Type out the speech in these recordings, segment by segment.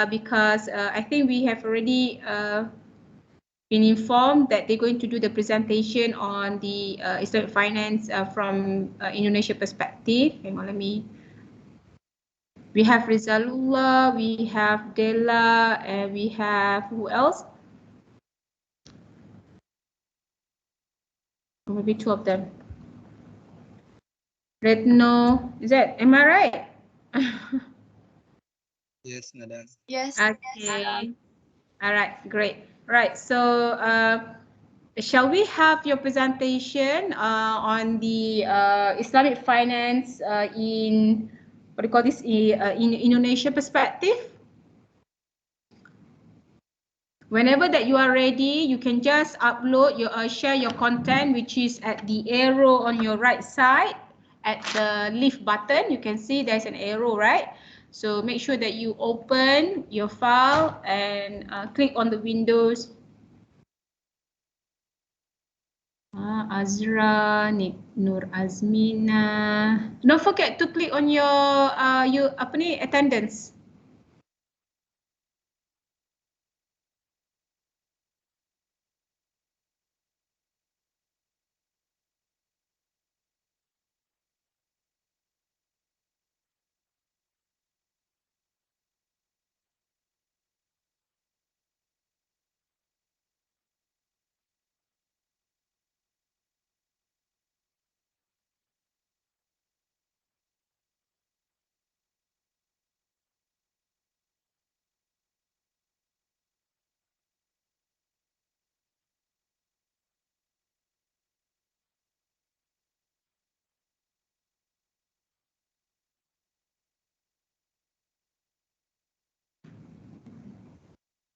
because I think we have already been informed that they're going to do the presentation on the Islamic finance from Indonesia perspective. Hang on, we have Rizalullah, we have Della, and we have who else? Maybe two of them. Retno, am I right? Yes, madam. Yes. Okay. All right, great. Right, so shall we have your presentation on the Islamic finance in, what do you call this, in Indonesia perspective? Whenever that you are ready, you can just upload your share your content, which is at the arrow on your right side at the leave button. You can see there's an arrow, right? So make sure that you open your file and click on the windows. Azra, Nur Azmina. Don't forget to click on your attendance.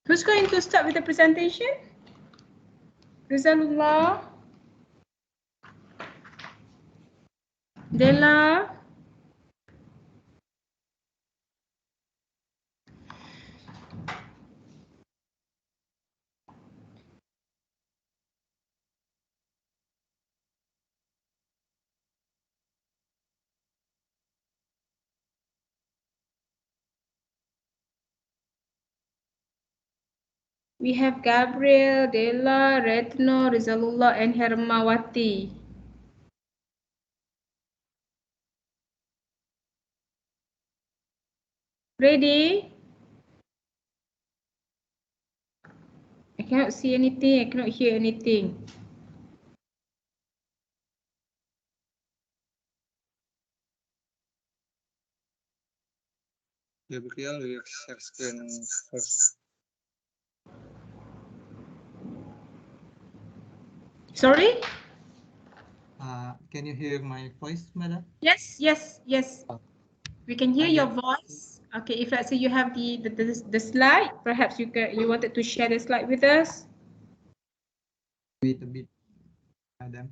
Who's going to start with the presentation? Rizalullah? Della? We have Gabriel, Della, Retno, Rizalullah, and Hermawati. Ready? I cannot see anything, I cannot hear anything. Gabriel will share screen first. Sorry? Can you hear my voice, madam? Yes. We can hear your Yeah. voice. Okay, if let's say you have the slide, perhaps you wanted to share the slide with us. Wait a bit, madam.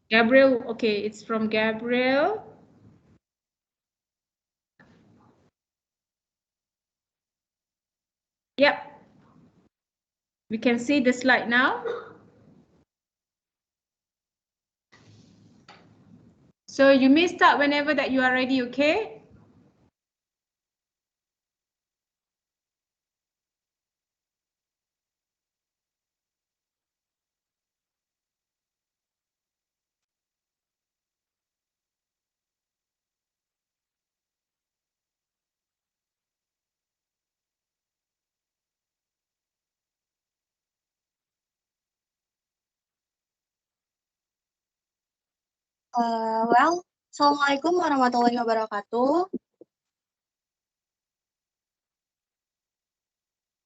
Gabriel, okay, it's from Gabriel. Yep. We can see the slide now. So you may start whenever that you are ready, okay? Well, Assalamualaikum warahmatullahi wabarakatuh.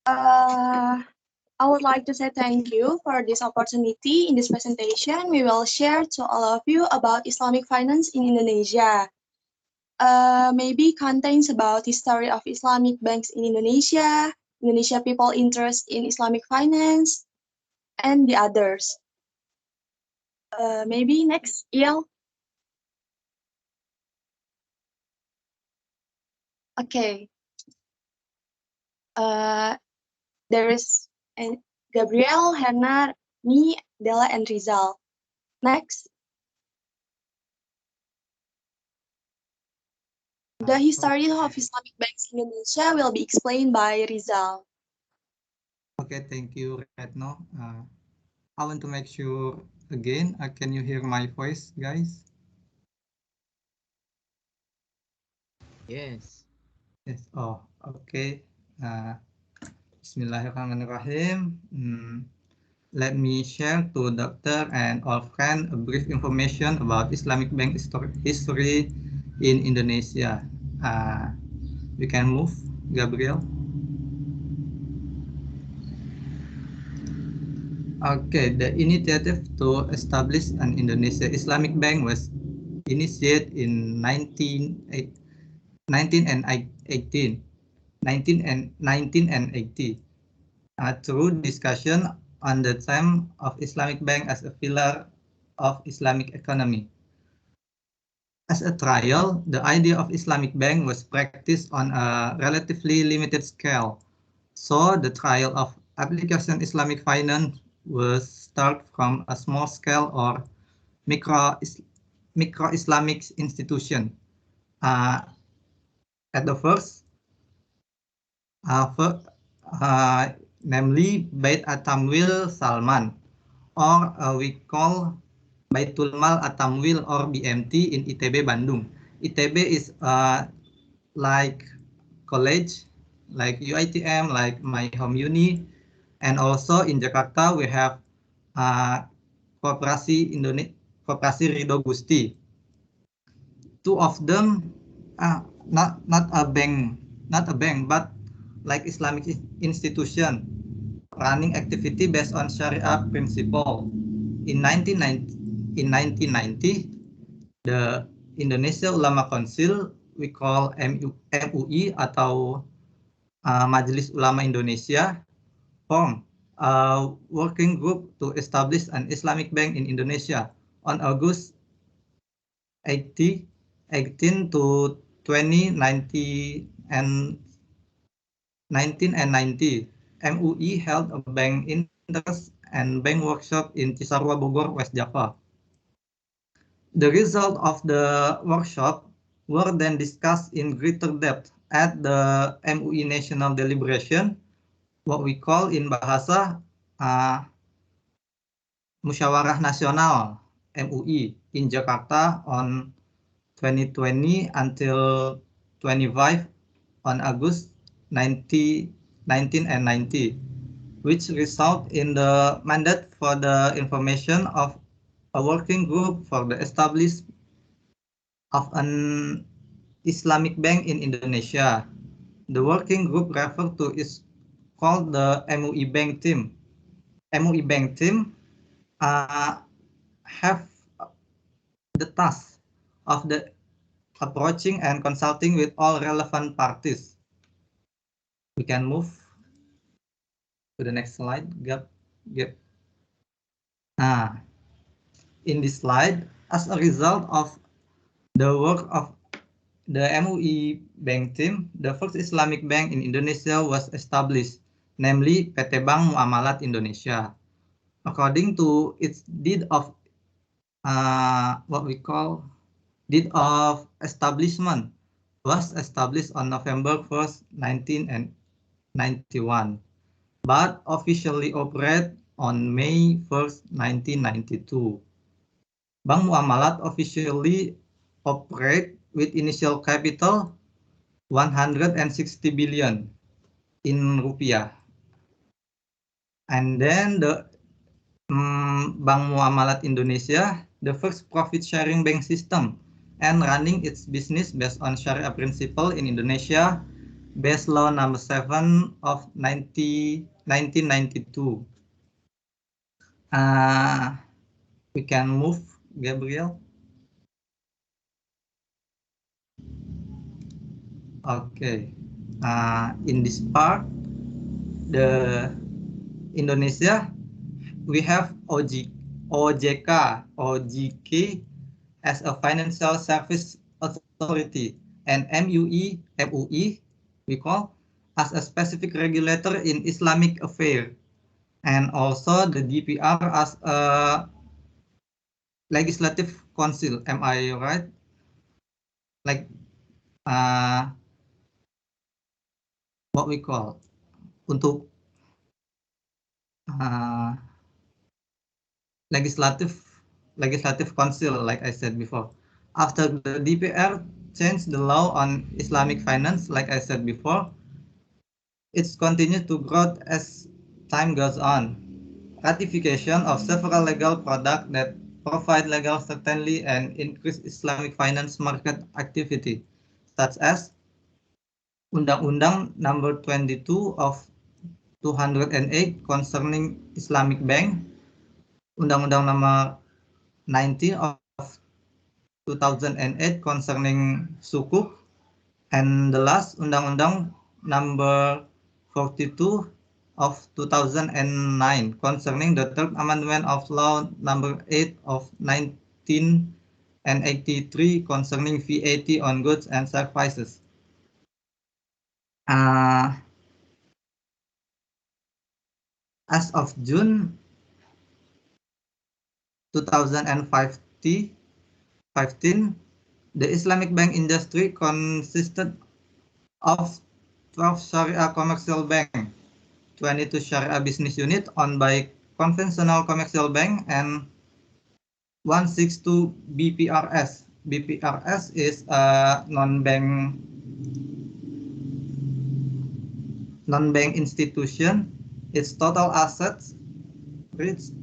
I would like to say thank you for this opportunity. In this presentation, we will share to all of you about Islamic finance in Indonesia. Maybe contains about history of Islamic banks in Indonesia, Indonesia people interest in Islamic finance, and the others. Maybe next, Il. Okay. There is Gabriel, Hannah, me, Della, and Rizal. Next. The history of Okay. Islamic banks in Indonesia will be explained by Rizal. Okay, thank you, Retno. I want to make sure again, can you hear my voice, guys? Yes. Yes. Oh, okay. Bismillahirrahmanirrahim. Let me share to Doctor and all friends a brief information about Islamic Bank history in Indonesia. We can move, Gabriel. Okay, the initiative to establish an Indonesia Islamic Bank was initiated in 19 and 18, 19 and 80, through discussion on the theme of Islamic Bank as a pillar of Islamic economy. As a trial, the idea of Islamic Bank was practiced on a relatively limited scale. So the trial of application Islamic finance was start from a small scale or micro Islamic institution. Uh, at the first, for, namely Bait Atamwil Salman, or we call Baitul Mal Atamwil or BMT in ITB Bandung. ITB is like college, like UITM, like my home uni, and also in Jakarta we have Koperasi Ridho Gusti. Two of them, not a bank, but like Islamic institution running activity based on Sharia principle. In 1990, the Indonesia Ulama Council, we call MUI atau Majelis Ulama Indonesia, formed a working group to establish an Islamic bank in Indonesia on August 18 to 2090 and 1990. MUI held a bank interest and bank workshop in Cisarua, Bogor, West Java. The result of the workshop were then discussed in greater depth at the MUI National Deliberation, what we call in bahasa Musyawarah Nasional MUI in Jakarta on 2020 until 25 on August 19 and 90, which result in the mandate for the information of a working group for the establishment of an Islamic bank in Indonesia. The working group referred to is called the MUI Bank Team. MUI Bank Team have the task of the approaching and consulting with all relevant parties. We can move to the next slide. In this slide, as a result of the work of the MUI Bank Team, the first Islamic bank in Indonesia was established, namely PT Bank Muamalat Indonesia. According to its deed of what we call deed of establishment, was established on November 1st, 1991, but officially operate on May 1st, 1992. Bank Muamalat officially operate with initial capital 160 billion in rupiah. And then the Bank Muamalat Indonesia, the first profit sharing bank system and running its business based on Sharia principle in Indonesia, based law number 7 of 1992. We can move, Gabriel. Okay. In this part, the Indonesia, we have OJK as a financial service authority, and MUI, we call as a specific regulator in Islamic affairs, and also the DPR as a legislative council. Am I right? Like what we call untuk legislative council, like I said before. After the DPR changed the law on Islamic finance, like I said before, it's continued to grow as time goes on. Ratification of several legal products that provide legal certainty and increase Islamic finance market activity, such as Undang-Undang Number 22 of 208 concerning Islamic Bank, Undang-Undang Nomor 19 of 2008 concerning Sukuk, and the last Undang-Undang Number 42 of 2009 concerning the third amendment of Law Number 8 of 1983 concerning VAT on goods and services. As of June 2015, the Islamic bank industry consisted of 12 Sharia commercial bank, 22 Sharia business unit owned by conventional commercial bank, and 162 BPRS. BPRS is a non-bank institution. Its total assets reached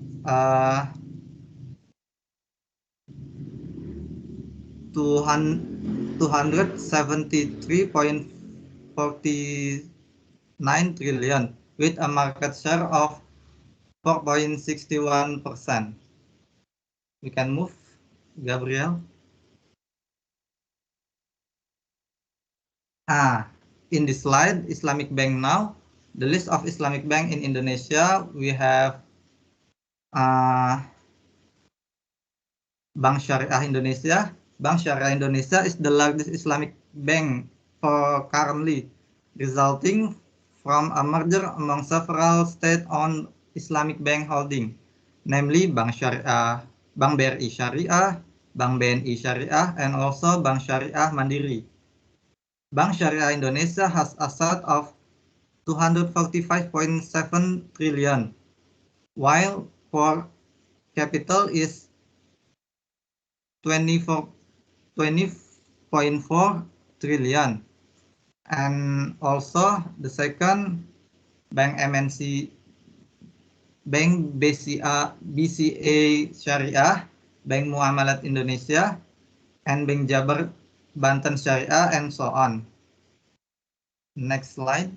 273.49 trillion with a market share of 4.61%. We can move, Gabriel. In this slide, Islamic Bank now. The list of Islamic Bank in Indonesia, we have Bank Syariah Indonesia. Bank Syariah Indonesia is the largest Islamic bank currently, resulting from a merger among several state-owned Islamic bank holding, namely Bank Syariah, Bank BRI Syariah, Bank BNI Syariah, and also Bank Syariah Mandiri. Bank Syariah Indonesia has asset of 245.7 trillion, while core capital is 20.4 trillion. And also the second bank MNC Bank BCA Syariah, Bank Muamalat Indonesia, and Bank Jabar Banten Syariah, and so on. Next slide.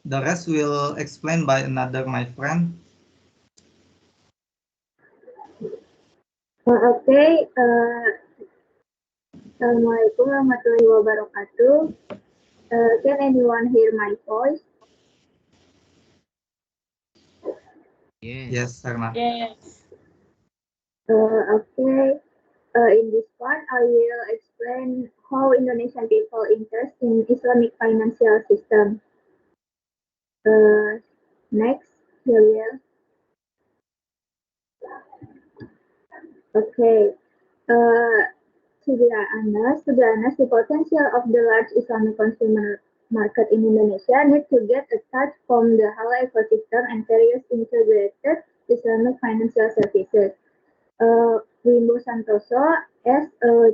The rest will explain by another my friend. Okay. Assalamualaikum warahmatullahi wabarakatuh. Can anyone hear my voice? Yes, Sarma. Yes. Okay. In this part, I will explain how Indonesian people invest in Islamic financial system. Next, Gabriel. Okay. To be honest, the potential of the large Islamic consumer market in Indonesia needs to get a touch from the halal ecosystem and various integrated Islamic financial services. Wimbo Santoso, as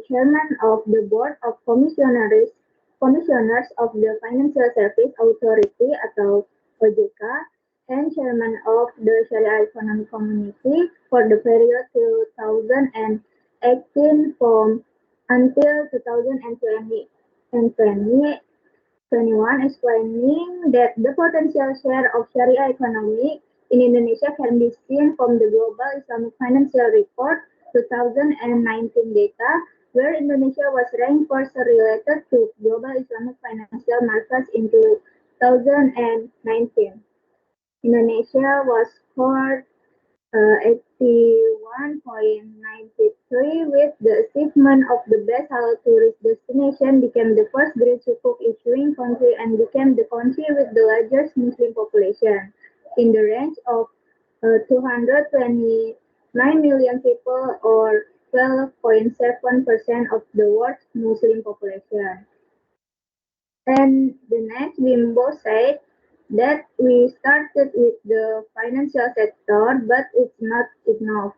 chairman of the board of commissioners of the Financial Service Authority atau OJK, and chairman of the Sharia Economic Community for the period 2018 from until 2020 and 2021, explaining that the potential share of Sharia economy in Indonesia can be seen from the Global Islamic Financial Report 2019 data, where Indonesia was ranked first related to global Islamic financial markets in 2019. Indonesia was scored 81.93 with the achievement of the best halal tourist destination, became the first green sukuk issuing country and became the country with the largest Muslim population in the range of 229 million people, or 12.7% of the world's Muslim population. And the next, Wimbo said that we started with the financial sector, but it's not enough.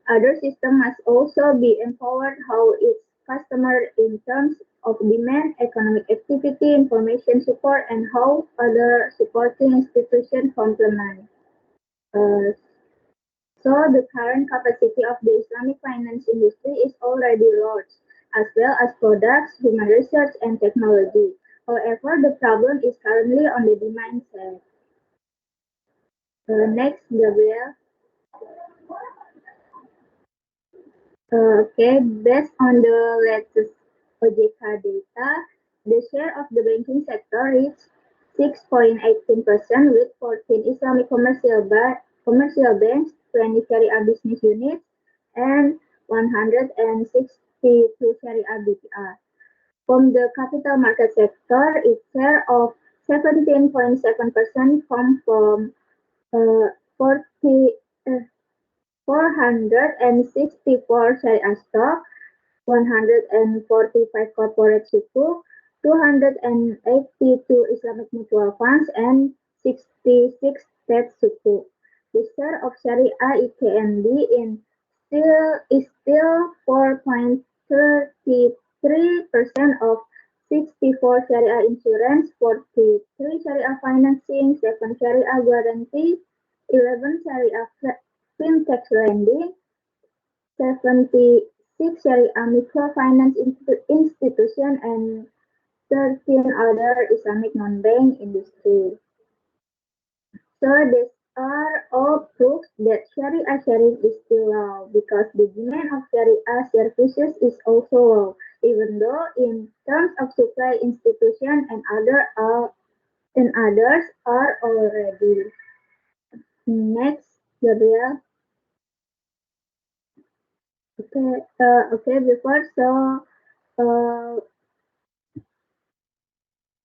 Other systems must also be empowered how its customer in terms of demand, economic activity, information support, and how other supporting institutions complement. Uh, so the current capacity of the Islamic finance industry is already large, as well as products, human research, and technology. However, the problem is currently on the demand side. Next, Gabriel. Okay, based on the latest OJK data, the share of the banking sector reached 6.18% with 14 Islamic commercial banks, 20 Sharia business units, and 162 Sharia BPR. From the capital market sector, its share of 17.7% comes from 40, 464 Sharia stock, 145 corporate suku, 282 Islamic mutual funds, and 66 state suku. The share of Sharia EKNB is still 4.33% of 64 Sharia insurance, 43 Sharia financing, 7 Sharia guarantee, 11 Sharia fintech lending, 76 Sharia microfinance institution, and 13 other Islamic non-bank industry. So these are all proofs that Sharia sharing is still low because the demand of Sharia services is also low, even though in terms of supply institution and others are already. Next, Gabriel. Okay, before uh,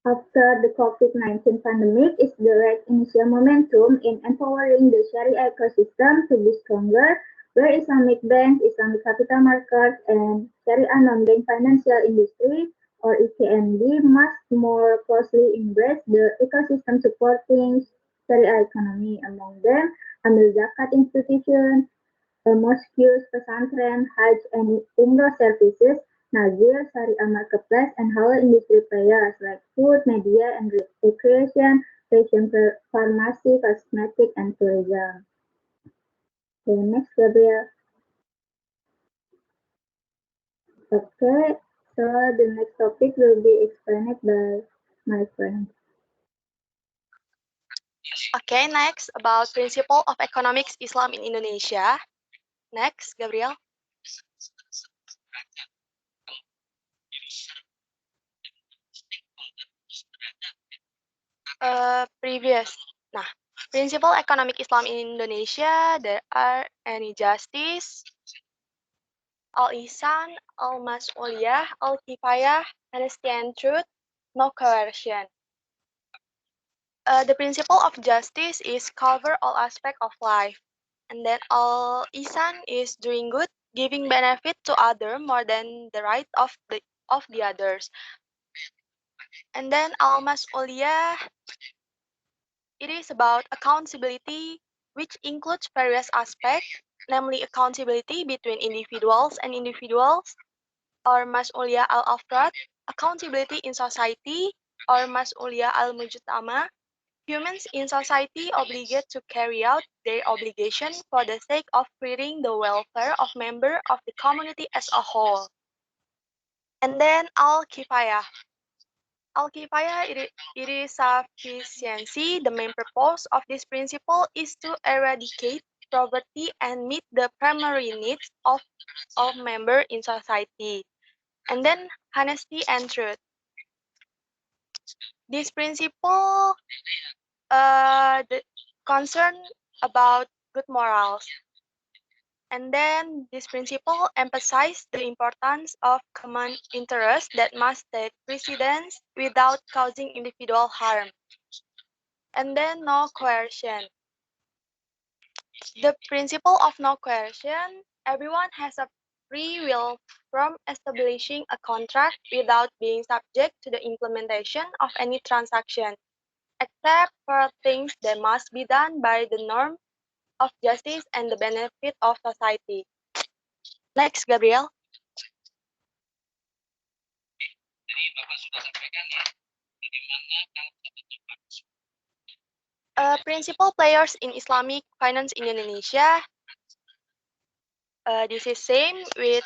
after the COVID-19 pandemic is the right initial momentum in empowering the Sharia ecosystem to be stronger, where Islamic banks, Islamic capital markets, and Sharia non-bank financial industry or EKNB must more closely embrace the ecosystem supporting Sharia economy. Among them, Amil Zakat institutions, mosques, pesantren, Hajj and Umrah services, Nazir, Syariah marketplace, and halal industry players like food, media, and recreation, fashion, pharmacy, cosmetic, and tourism. Okay, next, Gabriel. Okay, so the next topic will be explained by my friend. Okay, next about principle of economics Islam in Indonesia. Next, Gabriel. Previous. Nah, principle economic Islam in Indonesia, there are any justice, al-ihsan, al-mas'uliyah, al-kifayah, honesty and truth, no coercion. The principle of justice is cover all aspects of life. And then al-ihsan is doing good, giving benefit to other more than the right of the others. And then al-mas'uliyah, it is about accountability, which includes various aspects, namely accountability between individuals and individuals, or mas'uliyah al-afrad, accountability in society, or mas'uliyah al-mujtama, humans in society obligate to carry out their obligation for the sake of creating the welfare of members of the community as a whole. And then al-kifayah. Al-kifayah, it is sufficiency. The main purpose of this principle is to eradicate poverty and meet the primary needs of members in society. And then honesty and truth. This principle the concern about good morals. And then this principle emphasizes the importance of common interest that must take precedence without causing individual harm. And then no coercion. The principle of no coercion, everyone has a free will from establishing a contract without being subject to the implementation of any transaction, except for things that must be done by the norm of justice and the benefit of society. Next, Gabriel. Principal players in Islamic finance in Indonesia. This is same with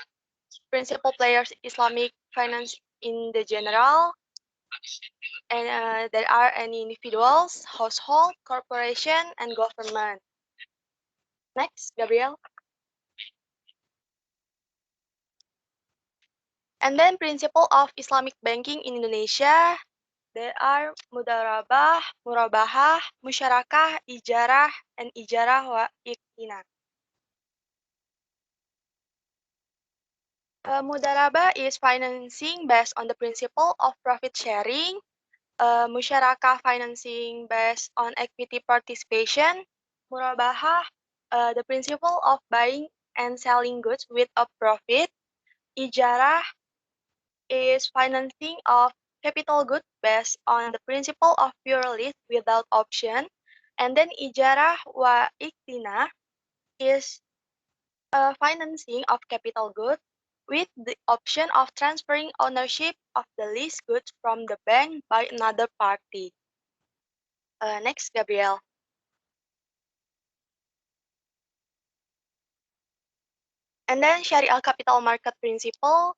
principal players Islamic finance in the general, and there are any individuals, household, corporation, and government. Next, Gabriel. And then principle of Islamic banking in Indonesia, there are mudarabah, murabahah, musyarakah, ijarah, and ijarah wa iktina. Mudarabah is financing based on the principle of profit sharing. Musyarakah financing based on equity participation. Murabahah, the principle of buying and selling goods with a profit. Ijarah is financing of capital goods based on the principle of pure lease without option. And then ijarah wa iktina is financing of capital goods with the option of transferring ownership of the leased goods from the bank by another party. Next, Gabriel. And then Sharia capital market principle.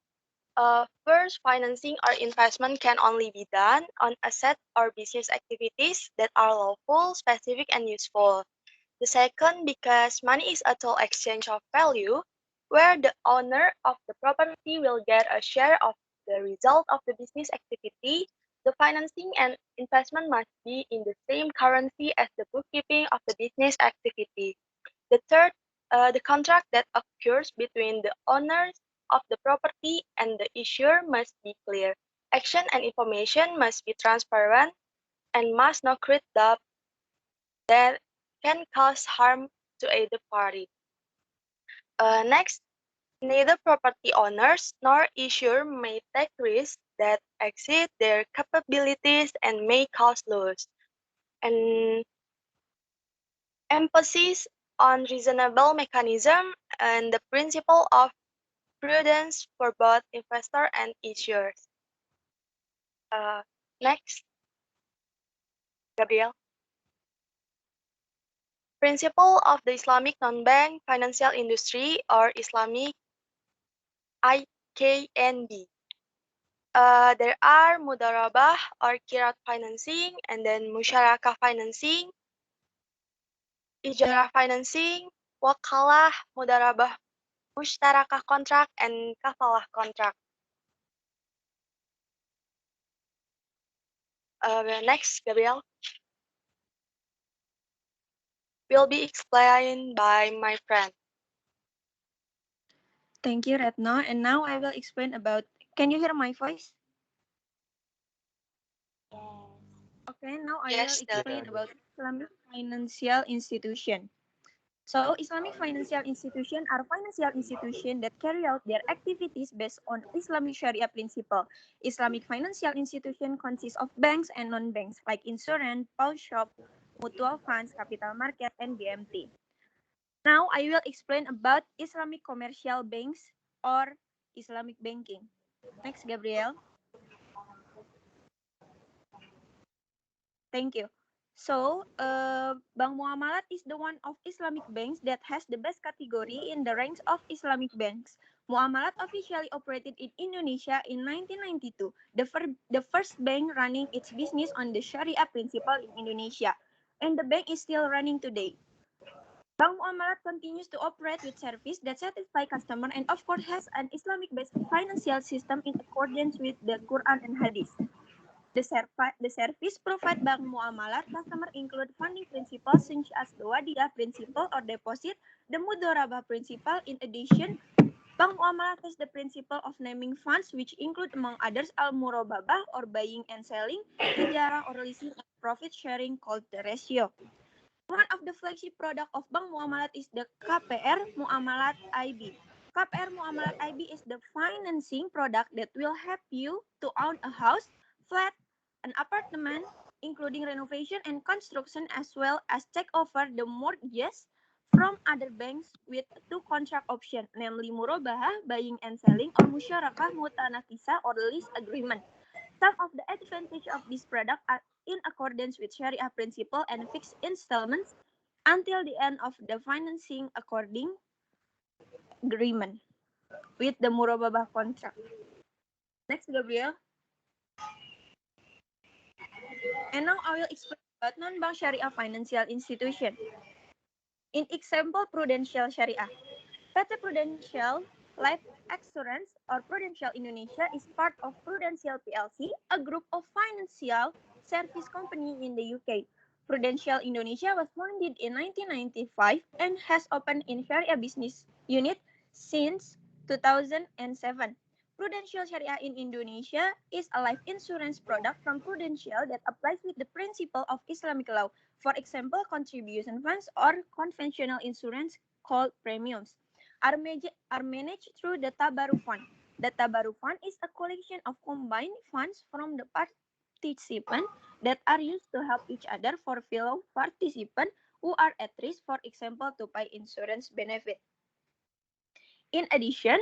First, financing or investment can only be done on asset or business activities that are lawful, specific, and useful. The second, because money is a total exchange of value, where the owner of the property will get a share of the result of the business activity. The financing and investment must be in the same currency as the bookkeeping of the business activity. The third, the contract that occurs between the owners of the property and the issuer must be clear. Action and information must be transparent and must not create doubt that can cause harm to either party. Next, neither property owners nor issuer may take risks that exceed their capabilities and may cause loss. And emphasis on reasonable mechanism and the principle of prudence for both investor and issuers. Next, Gabriel. Principle of the Islamic non-bank financial industry or Islamic IKNB. There are mudarabah or kirat financing, and then musyarakah financing, ijarah financing, wakalah, mudarabah, mushtarakah contract, and kafalah contract. Next, Gabriel. Will be explained by my friend. Thank you, Retno. And now I will explain about, can you hear my voice? Okay, now I will explain about Islamic financial institution. So, Islamic financial institutions are financial institutions that carry out their activities based on Islamic Sharia principle. Islamic financial institution consists of banks and non-banks like insurance, pawn shop, mutual funds, capital market, and BMT. Now, I will explain about Islamic commercial banks or Islamic banking. Next, Gabriel. Thank you. So, Bank Muamalat is the one of Islamic banks that has the best category in the range of Islamic banks. Muamalat officially operated in Indonesia in 1992, the first bank running its business on the Sharia principle in Indonesia, and the bank is still running today. Bank Muamalat continues to operate with service that satisfy customer and of course has an Islamic-based financial system in accordance with the Quran and Hadith. The service provided by Muamalat customer include funding principles such as the Wadiyah principle or deposit, the Mudorabah principle. In addition, Bank Muamalat has the principle of naming funds, which include among others al-murababah or buying and selling, ijarah or leasing, and profit sharing called the ratio. One of the flagship product of Bank Muamalat is the KPR Muamalat IB. KPR Muamalat IB is the financing product that will help you to own a house, flat, an apartment, including renovation and construction, as well as take over the mortgages from other banks with two contract options, namely murabahah, buying and selling, or musyarakah, mutanafisa, or lease agreement. Some of the advantages of this product are in accordance with Sharia principle and fixed installments until the end of the financing according agreement with the murabahah contract. Next, Gabriel. And now I will explain about non-bank Sharia financial institution. In example, Prudential Sharia. PT Prudential Life Assurance or Prudential Indonesia is part of Prudential PLC, a group of financial service company in the UK. Prudential Indonesia was founded in 1995 and has opened in Sharia business unit since 2007. Prudential Sharia in Indonesia is a life insurance product from Prudential that applies with the principle of Islamic law. For example, contribution funds or conventional insurance called premiums are managed through the Tabaru Fund. The Tabaru Fund is a collection of combined funds from the participants that are used to help each other for fellow participants who are at risk, for example, to pay insurance benefit. In addition,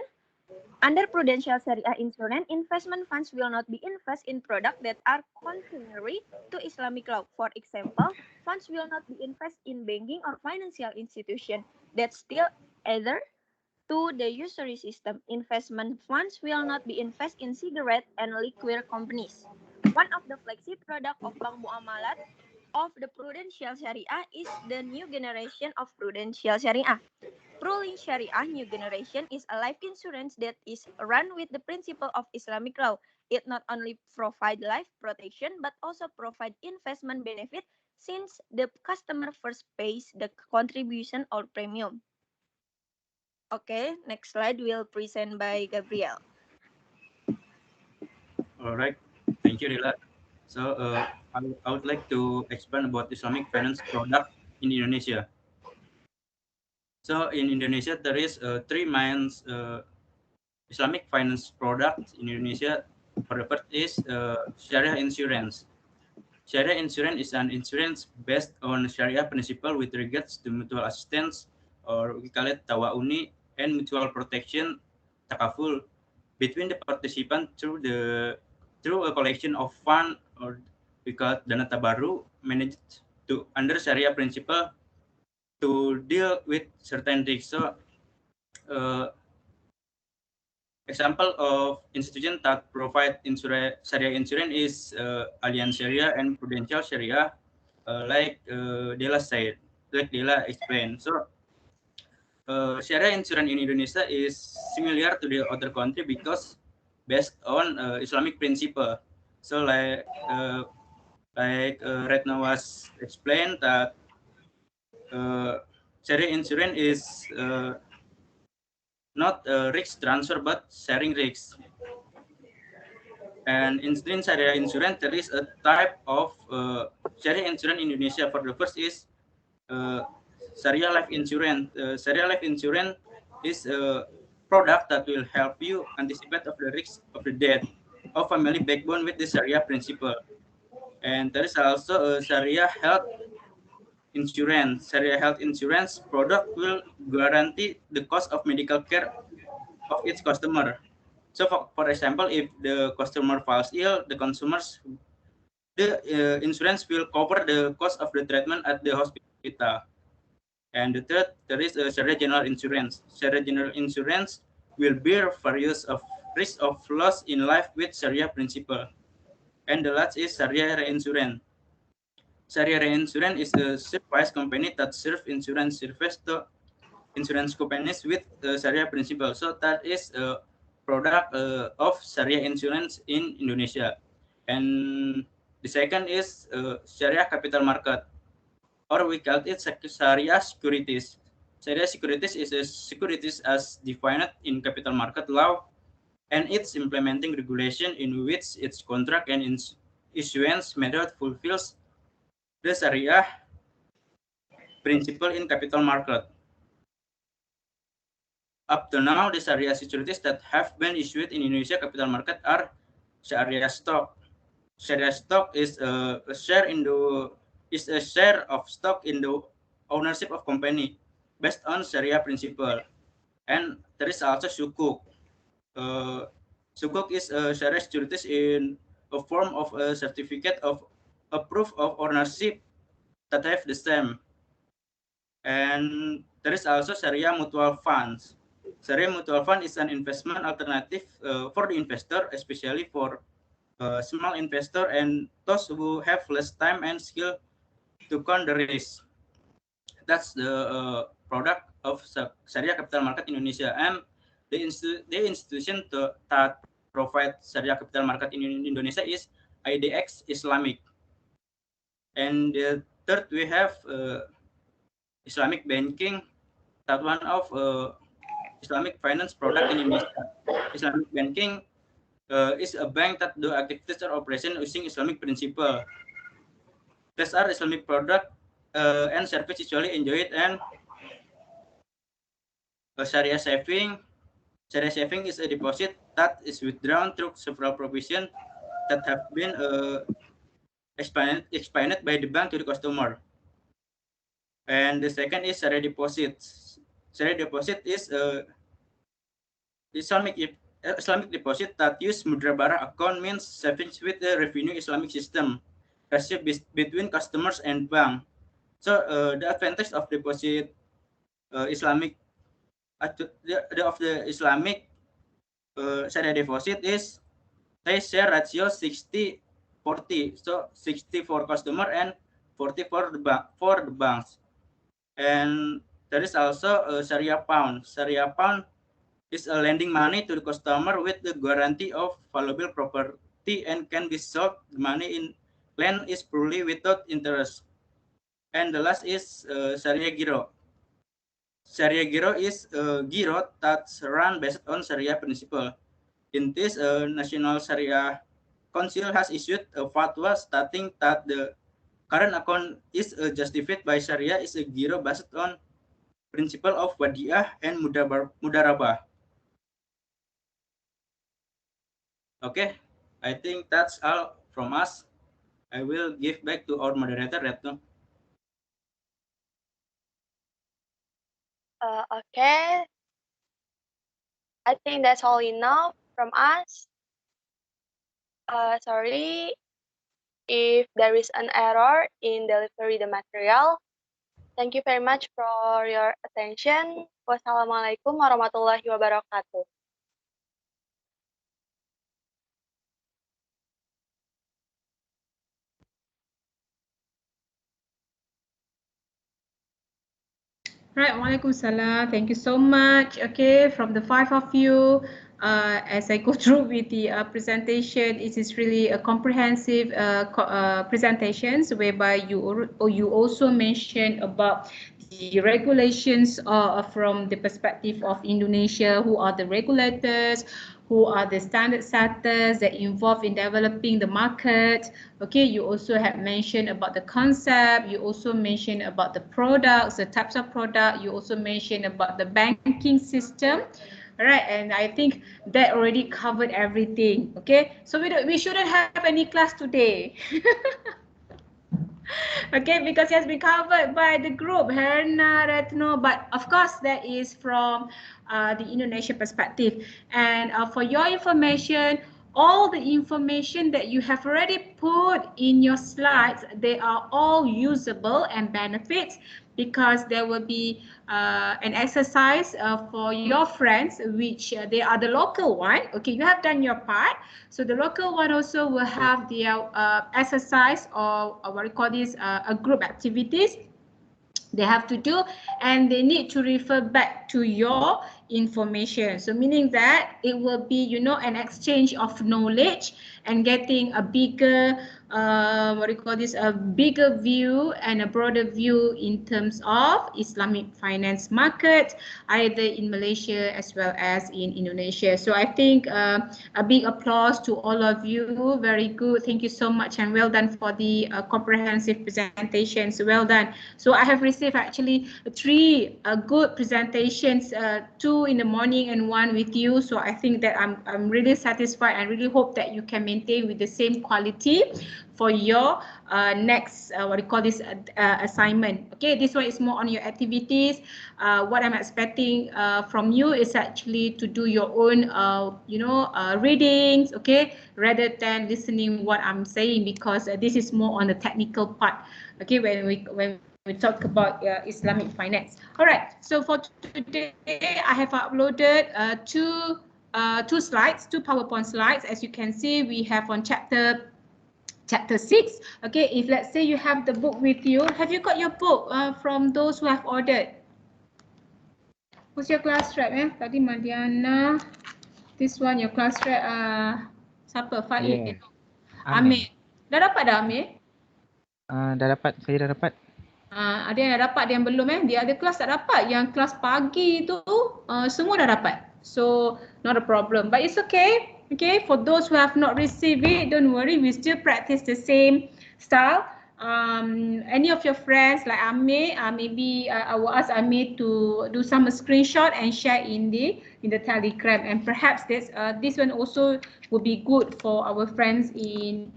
under Prudential Sharia Insurance, investment funds will not be invested in products that are contrary to Islamic law. For example, funds will not be invested in banking or financial institutions that still adhere to the usury system. Investment funds will not be invested in cigarette and liquor companies. One of the flagship products of Bank Muamalat of the Prudential Sharia is the new generation of Prudential Sharia. Ruling Sharia New Generation is a life insurance that is run with the principle of Islamic law. It not only provides life protection but also provides investment benefit since the customer first pays the contribution or premium. Okay, next slide will present by Gabriel. All right, thank you, Dila. So I would like to explain about Islamic finance product in Indonesia. So in Indonesia, there is three main Islamic finance products in Indonesia. For the first is Sharia insurance. Sharia insurance is an insurance based on Sharia principle with regards to mutual assistance, or we call it tawauni, and mutual protection, takaful, between the participant through a collection of fund, or we call it dana tabaru, managed to under Sharia principle to deal with certain risks. So, example of institution that provide Sharia insurance is Allianz Sharia and Prudential Sharia, like Dela said, like Dela explained. So, Sharia insurance in Indonesia is similar to the other country because based on Islamic principle. So, like Retno was explained that Sharia insurance is not risk transfer but sharing risks. And in Sharia insurance, there is a type of Sharia insurance in Indonesia. For the first is Sharia life insurance. Sharia life insurance is a product that will help you anticipate of the risk of the death of family backbone with the Sharia principle. And there is also a Sharia health insurance. Sharia health insurance product will guarantee the cost of medical care of its customer. So, for example, if the customer falls ill, the insurance will cover the cost of the treatment at the hospital. And the third, there is a Sharia general insurance. Sharia general insurance will bear various of risk of loss in life with Sharia principle. And the last is Sharia reinsurance. Sharia reinsurance is a service company that serves insurance service to insurance companies with Sharia principle. So that is a product of Sharia insurance in Indonesia. And the second is Sharia capital market, or we call it Sharia securities. Sharia securities is a securities as defined in capital market law, and its implementing regulation in which its contract and issuance method fulfills the Sharia principle in capital market. up to now, the Sharia securities that have been issued in Indonesia capital market are Sharia stock. Sharia stock is a share of stock in the ownership of company based on Sharia principle. And there is also sukuk. Sukuk is a Sharia securities in a form of a certificate of a proof of ownership that have the same. And there is also Sharia mutual funds. Sharia mutual fund is an investment alternative for the investor, especially for small investor and those who have less time and skill to count the risk. That's the product of Sharia capital market Indonesia, and the institution that provide Sharia capital market in Indonesia is IDX Islamic. And the third, we have Islamic banking. That one of Islamic finance product in Indonesia. Islamic banking is a bank that do activities or operation using Islamic principle. These are Islamic product and service usually enjoyed and Sharia saving. Sharia saving is a deposit that is withdrawn through several provisions that have been explained by the bank to the customer. And the second is Sharia deposit. Sharia deposit is Islamic deposit that use mudrabara account, means savings with the revenue Islamic system ratio between customers and bank. So the advantage of deposit Islamic of the Islamic Sharia deposit is they share ratio 60-40. So 60 for customer and 40 for the banks. And there is also a Sharia pound. Sharia pound is a lending money to the customer with the guarantee of valuable property and can be sold. The money in lend is purely without interest. And the last is Sharia Giro. Sharia Giro is a giro that's run based on Sharia principle. In this, National Sharia Council has issued a fatwa stating that the current account is justified by Sharia is a giro based on principle of wadiah and mudarabah. Okay, I think that's all from us. I will give back to our moderator, Retno. Okay. I think that's all enough from us. Sorry if there is an error in delivery the material. Thank you very much for your attention. Wassalamualaikum warahmatullahi wabarakatuh. Right, Waalaikumsalam. Thank you so much. Okay, from the five of you, as I go through with the presentation, it is really a comprehensive presentations whereby you also mentioned about the regulations from the perspective of Indonesia, who are the regulators, who are the standard setters that involved in developing the market. Okay, you also have mentioned about the concept, you also mentioned about the products, the types of product, you also mentioned about the banking system. All right, and I think that already covered everything. Okay, so we shouldn't have any class today. Okay, because it has been covered by the group, Herna, Retno, but of course that is from the Indonesia perspective. And for your information, all the information that you have already put in your slides, they are all usable and benefits, because there will be an exercise for your friends, which they are the local one. Okay, you have done your part. So the local one also will have their exercise, or what we call this, a group activities they have to do, and they need to refer back to your information. So meaning that it will be, you know, an exchange of knowledge and getting a bigger what do you call this, a bigger view and a broader view in terms of Islamic finance market, either in Malaysia as well as in Indonesia. So I think a big applause to all of you. Very good. Thank you so much, and well done for the comprehensive presentations. Well done. So I have received actually three good presentations, two 2 in the morning and 1 with you. So I think that I'm really satisfied. I really hope that you can maintain with the same quality for your next what do you call this assignment. Okay, this one is more on your activities. What I'm expecting from you is actually to do your own readings, okay, rather than listening what I'm saying, because this is more on the technical part, okay, when we talk about Islamic finance. All right, so for today I have uploaded two slides, two PowerPoint slides. As you can see, we have on chapter 6. Okay, if let's say you have the book with you, have you got your book from those who have ordered? What's your class rep? Tadi Madiana. This one your class rep. Siapa? Faik. Yeah. Amir. Dah dapat dah Amir? Dah dapat, saya dah dapat. Ada yang dah dapat, ada yang belum Di ada kelas tak dapat. Yang kelas pagi tu semua dah dapat. So not a problem. But it's okay. Okay, for those who have not received it, don't worry. We still practice the same style. Any of your friends like Amir, maybe I will ask Amir to do some screenshot and share in the Telegram. And perhaps this one also will be good for our friends in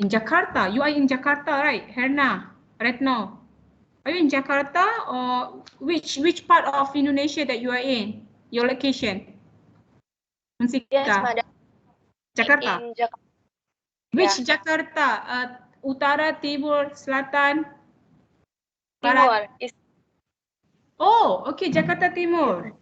Jakarta. You are in Jakarta, right, Herna? Retno, are you in Jakarta or which part of Indonesia that you are in? Your location? Yes, Madam. Jakarta. In Jakarta. Which Yeah. Jakarta? Utara, Timur, Selatan, Timur. Oh, okay, Jakarta Timur.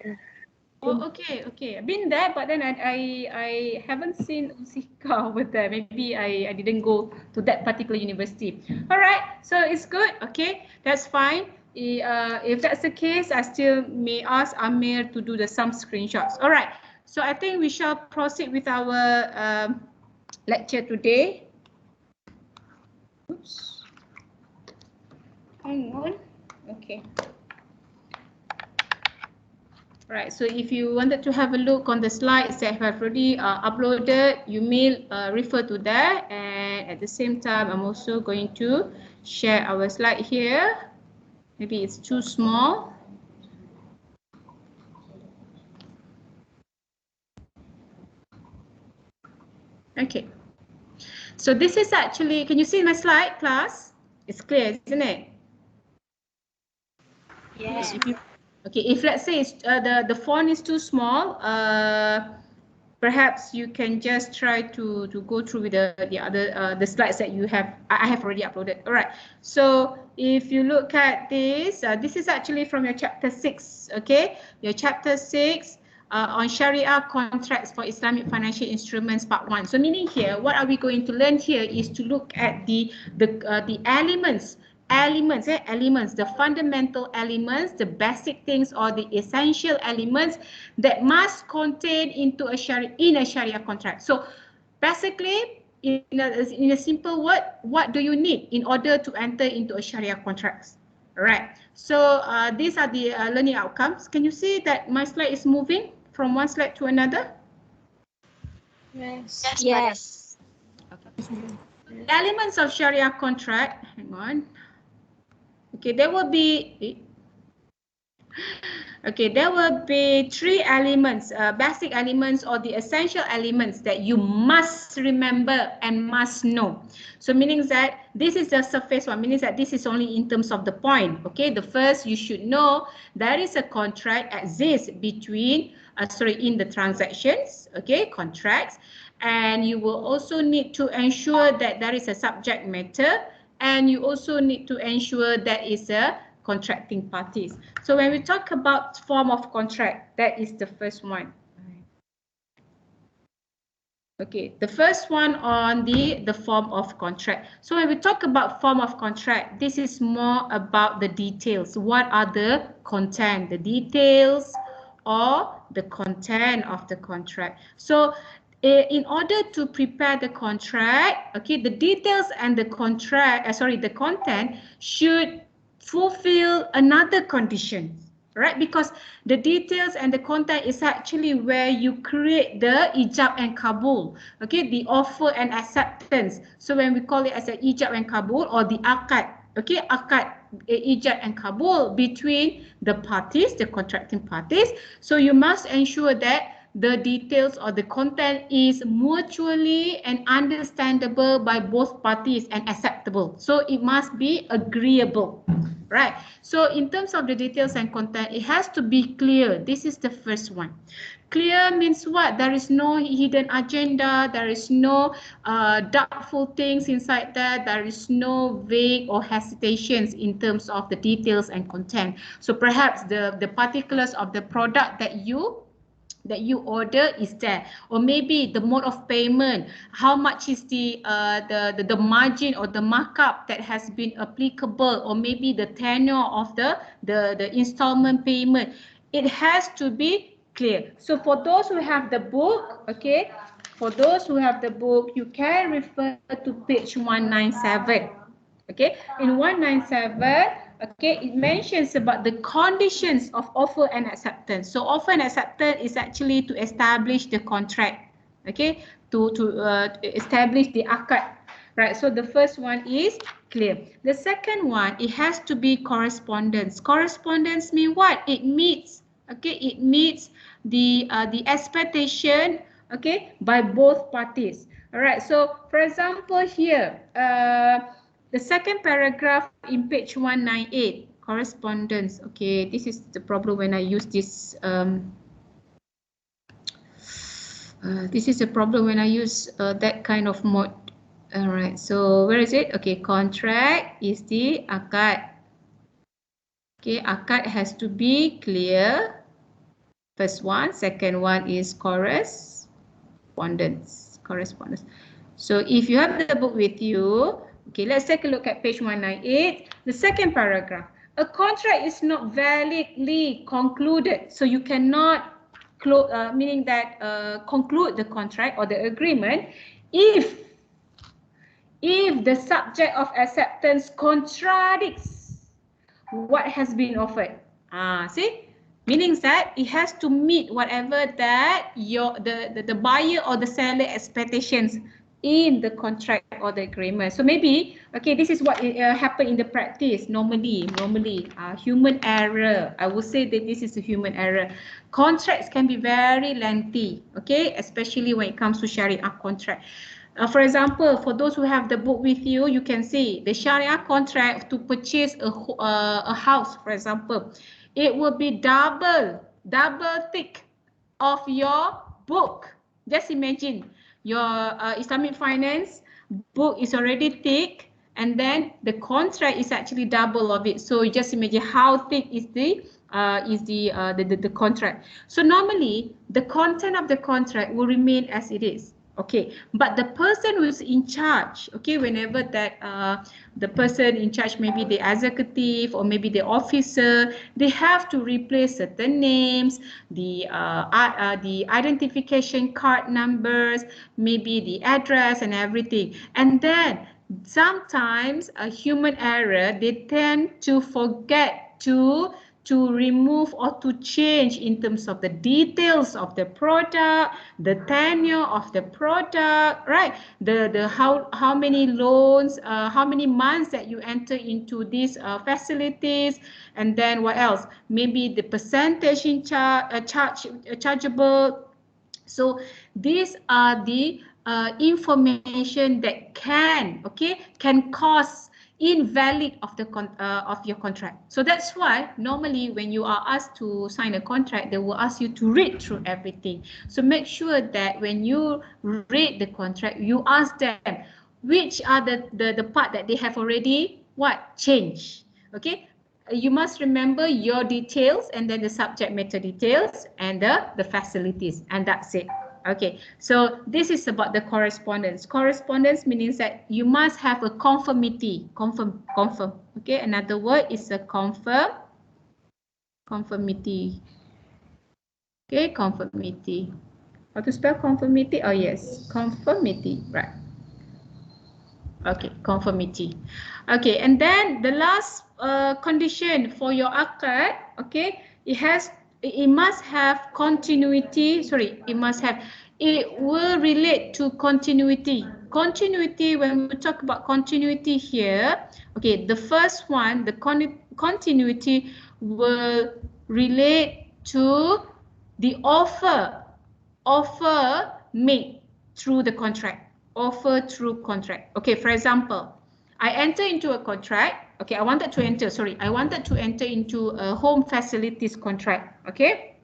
Oh, okay. I've been there, but then I haven't seen Usika over there. Maybe I didn't go to that particular university. All right, so it's good. Okay, that's fine. If that's the case, I still may ask Amir to do some screenshots. All right, so I think we shall proceed with our lecture today. Oops. Hang on. Okay. Right, so if you wanted to have a look on the slides that I have already uploaded, you may refer to that. And at the same time, I'm also going to share our slide here. Maybe it's too small. Okay. So this is actually, can you see my slide, class? It's clear, isn't it? Yes. Okay, if let's say it's, the font is too small, perhaps you can just try to go through with the other the slides that you have. I have already uploaded. All right. So if you look at this, this is actually from your chapter 6. Okay, your chapter 6 on Sharia contracts for Islamic financial instruments, part 1. So meaning here, what are we going to learn here is to look at the elements, the fundamental elements, the basic things or the essential elements that must contain into a Sharia contract. So basically, in a simple word, what do you need in order to enter into a Sharia contract? All right. So these are the learning outcomes. Can you see that my slide is moving from one slide to another? Yes. Yes. Okay. Elements of Sharia contract. Hang on. Okay, there will be 3 elements, basic elements or the essential elements that you must remember and must know. So meaning that this is the surface one, meaning that this is only in terms of the point. Okay, the first you should know there is a contract exists between, in the transactions, okay, contracts, and you will also need to ensure that there is a subject matter, and you also need to ensure that is a contracting parties. So when we talk about form of contract, that is the first one. Okay, the first one on the form of contract. So when we talk about form of contract, this is more about the details. What are the content, the details or the content of the contract. So in order to prepare the contract, okay, the details and the contract, the content should fulfill another condition, right? Because the details and the content is actually where you create the ijab and kabul, okay, the offer and acceptance. So when we call it as an ijab and kabul or the akad, okay, akad ijab and kabul between the parties, the contracting parties. So you must ensure that the details or the content is mutually and understandable by both parties and acceptable. So it must be agreeable, right? So in terms of the details and content, it has to be clear. This is the first one. Clear means what? There is no hidden agenda. There is no doubtful things inside there. There is no vague or hesitations in terms of the details and content. So perhaps the particulars of the product that you order is there, or maybe the mode of payment, how much is the margin or the markup that has been applicable, or maybe the tenure of the installment payment. It has to be clear. So for those who have the book, okay, for those who have the book, you can refer to page 197. Okay, in 197, okay, it mentions about the conditions of offer and acceptance. So offer and acceptance is actually to establish the contract, okay, to establish the akad, right? So the first one is clear. The second one, it has to be correspondence. Correspondence means what? It meets, okay, it meets the expectation, okay, by both parties. All right. So for example here, the second paragraph in page 198, correspondence. Okay, this is the problem when I use this. This is a problem when I use that kind of mode. All right, so where is it? Okay, contract is the akad. Okay, akad has to be clear. First one, second one is correspondence. Correspondence. So if you have the book with you, okay, let's take a look at page 198, the second paragraph. A contract is not validly concluded, so you cannot meaning that conclude the contract or the agreement if the subject of acceptance contradicts what has been offered. See? Meaning that it has to meet whatever that the buyer or the seller expectations in the contract or the agreement. So maybe, okay, this is what happen in the practice normally, human error. I would say that this is a human error. Contracts can be very lengthy, okay, especially when it comes to Sharia contract. For example, for those who have the book with you, you can see the Sharia contract to purchase a house, for example. It will be double thick of your book. Just imagine your Islamic finance book is already thick, and then the contract is actually double of it. So just imagine how thick is the contract. So normally the content of the contract will remain as it is. Okay, but the person who is in charge, okay, whenever that the person in charge, maybe the executive or maybe the officer, they have to replace certain names, the identification card numbers, maybe the address and everything. And then sometimes a human error, they tend to forget to remove or to change in terms of the details of the product, the tenure of the product, right? The how many loans, how many months that you enter into these facilities, and then what else? Maybe the percentage in chargeable. So these are the information that can cause invalid of the of your contract. So that's why normally when you are asked to sign a contract, they will ask you to read through everything. So make sure that when you read the contract, you ask them which are the part that they have already changed. Okay, you must remember your details and then the subject matter details and the facilities, and that's it. Okay, so this is about the correspondence. Correspondence means that you must have a conformity. Confirm. Okay, another word is a conformity. Okay, conformity. How to spell conformity? Oh yes, conformity, right. Okay, conformity. Okay, and then the last condition for your akad, okay, it must have continuity. Sorry, it will relate to continuity. continuity, when we talk about continuity here, okay, the first one, the continuity will relate to the offer made through the contract, offer through contract. Okay, for example, I enter into a contract. Okay, I wanted to enter into a home facilities contract. Okay,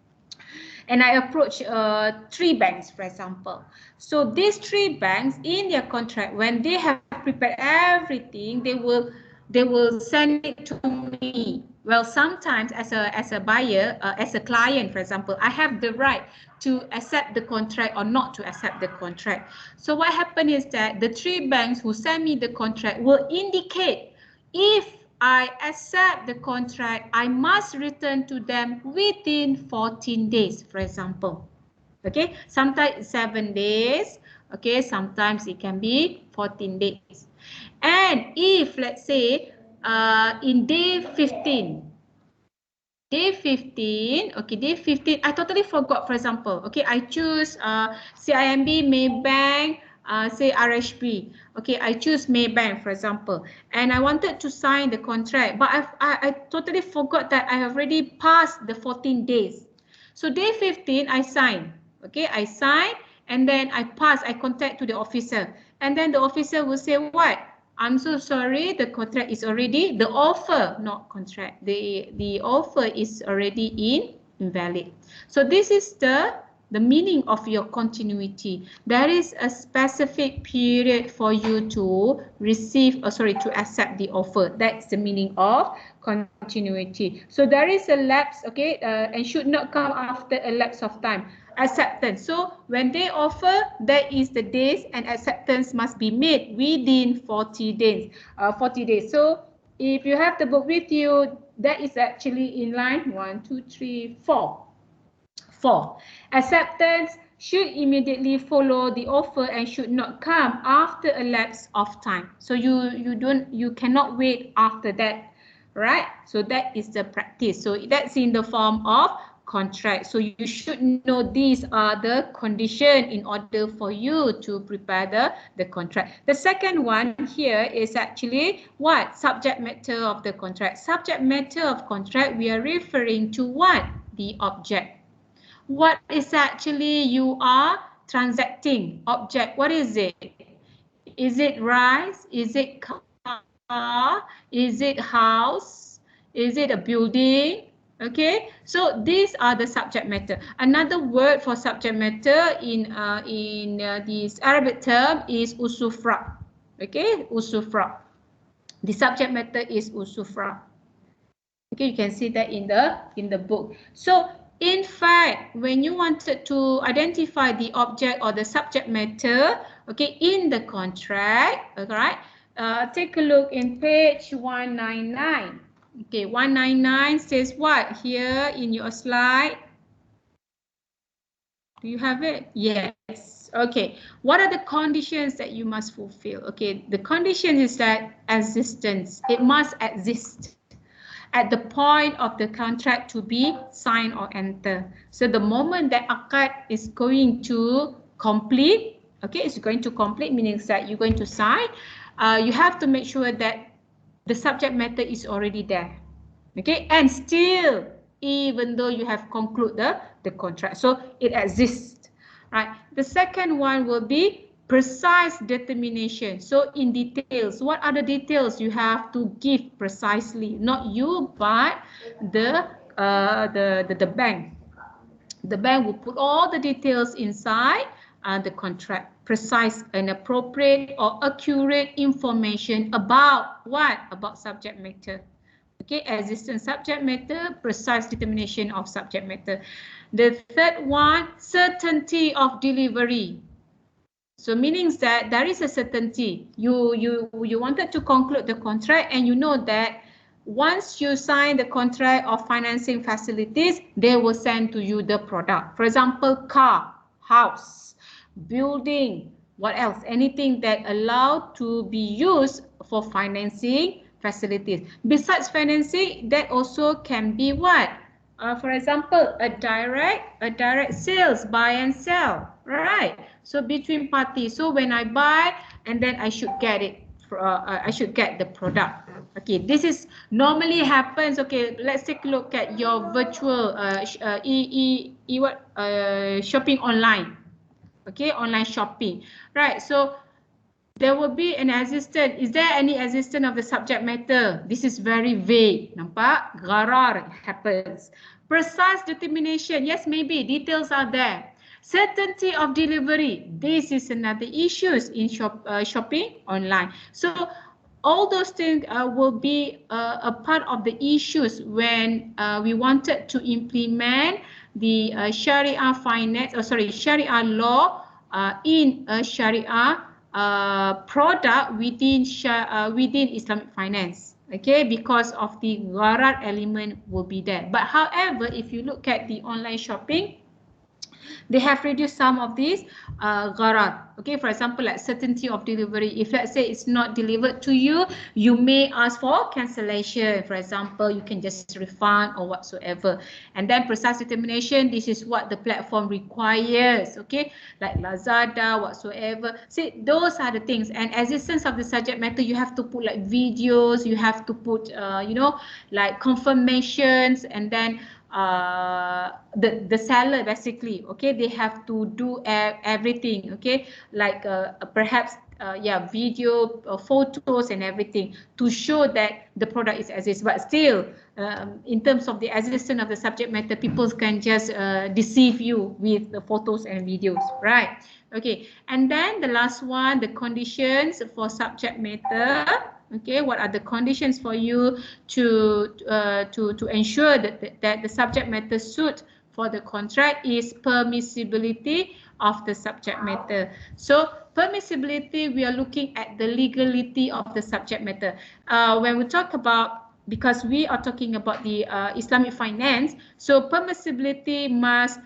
and I approach 3 banks, for example. So these 3 banks in their contract, when they have prepared everything, they will send it to me. Well, sometimes as a buyer, as a client, for example, I have the right to accept the contract or not to accept the contract. So what happened is that the 3 banks who send me the contract will indicate if I accept the contract, I must return to them within 14 days, for example. Okay, sometimes 7 days. Okay, sometimes it can be 14 days. And if, let's say, in day 15, I totally forgot, for example, okay, I choose CIMB, Maybank, say RHB. Okay, I choose Maybank, for example, and I wanted to sign the contract, but I totally forgot that I have already passed the 14 days. So day 15, I sign. Okay, I sign, and then I contact to the officer, and then the officer will say, what? I'm so sorry, the contract is already, the offer, not contract, the offer is already invalid. So this is the meaning of your continuity. There is a specific period for you to to accept the offer. That's the meaning of continuity. So there is a lapse, okay, and should not come after a lapse of time. Acceptance. So when they offer, that is the days, and acceptance must be made within 40 days. 40 days. So if you have the book with you, that is actually in line 1, 2, 3, 4. 4. Acceptance should immediately follow the offer and should not come after a lapse of time. So you cannot wait after that, right? So that is the practice. So that's in the form of contract. So you should know these are the conditions in order for you to prepare the contract. The second one here is actually what? Subject matter of the contract. Subject matter of contract, we are referring to what? The object. What is actually you are transacting? Object, what is it? Is it rice? Is it car? Is it house? Is it a building? Okay, so these are the subject matter. Another word for subject matter in this Arabic term is usufra. Okay, usufra. The subject matter is usufra. Okay, you can see that in the book. So in fact, when you wanted to identify the object or the subject matter, okay, in the contract, all right, take a look in page 199. Okay, 199 says what here in your slide? Do you have it? Yes. Okay. What are the conditions that you must fulfill? Okay, the condition is that existence. It must exist at the point of the contract to be signed or enter. So the moment that akad is going to complete, okay, it's going to complete, meaning that you're going to sign, you have to make sure that the subject matter is already there. Okay, and still, even though you have concluded the contract, so it exists, right? The second one will be precise determination. So in details, what are the details you have to give precisely? Not you, but the bank. The bank will put all the details inside the contract. Precise and appropriate or accurate information about what? About subject matter. Okay, existence subject matter, precise determination of subject matter. The third one, certainty of delivery. So meaning that there is a certainty. You wanted to conclude the contract and you know that once you sign the contract of financing facilities, they will send to you the product. For example, car, house, building, what else? Anything that allowed to be used for financing facilities. Besides financing, that also can be what? For example, a direct sales, buy and sell, right? So between parties. So when I buy, and then I should get it. I should get the product. Okay, this is normally happens. Okay, let's take a look at your virtual shopping online. Okay, online shopping, right? So there will be an assistant. Is there any assistant of the subject matter? This is very vague. Nampak? Gharar happens. Precise determination. Yes, maybe details are there. Certainty of delivery. This is another issues in shopping online. So all those things will be a part of the issues when we wanted to implement the Sharia finance, Sharia law in a Sharia product within Islamic finance. Okay, because of the gharar element will be there. But however, if you look at the online shopping, they have reduced some of these gharar. Okay, for example, like certainty of delivery. If let's say it's not delivered to you, you may ask for cancellation. For example, you can just refund or whatsoever. And then precise determination, this is what the platform requires. Okay, like Lazada, whatsoever. See, those are the things. And existence of the subject matter, you have to put like videos, you have to put, like confirmations, and then the seller basically, okay, they have to do everything, okay, like perhaps video, photos and everything to show that the product is exists. But still, in terms of the existence of the subject matter, people can just deceive you with the photos and videos, right? Okay, and then the last one, the conditions for subject matter. Okay, what are the conditions for you to ensure that the subject matter suit for the contract is permissibility of the subject matter. So permissibility, we are looking at the legality of the subject matter. When we talk about, because we are talking about the Islamic finance, so permissibility must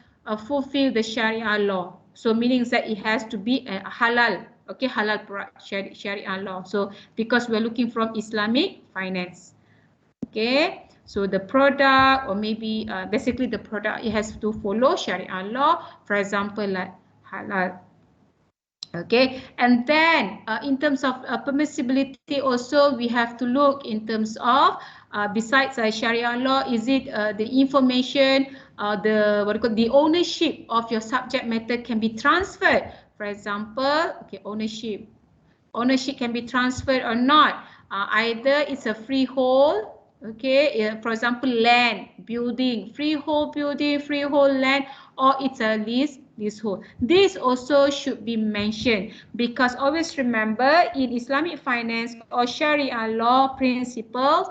fulfill the Sharia law. So meaning that it has to be a halal, okay, halal Sharia law. So because we're looking from Islamic finance, okay. So the product, or maybe basically the product, it has to follow Sharia law. For example, like halal. Okay, and then in terms of permissibility also, we have to look in terms of besides Sharia law, is it the information, the ownership of your subject matter can be transferred. For example, okay, ownership can be transferred or not. Either it's a freehold, okay, for example, land, building, freehold building, freehold land, or it's a leasehold. This also should be mentioned, because always remember, in Islamic finance or Sharia law principles,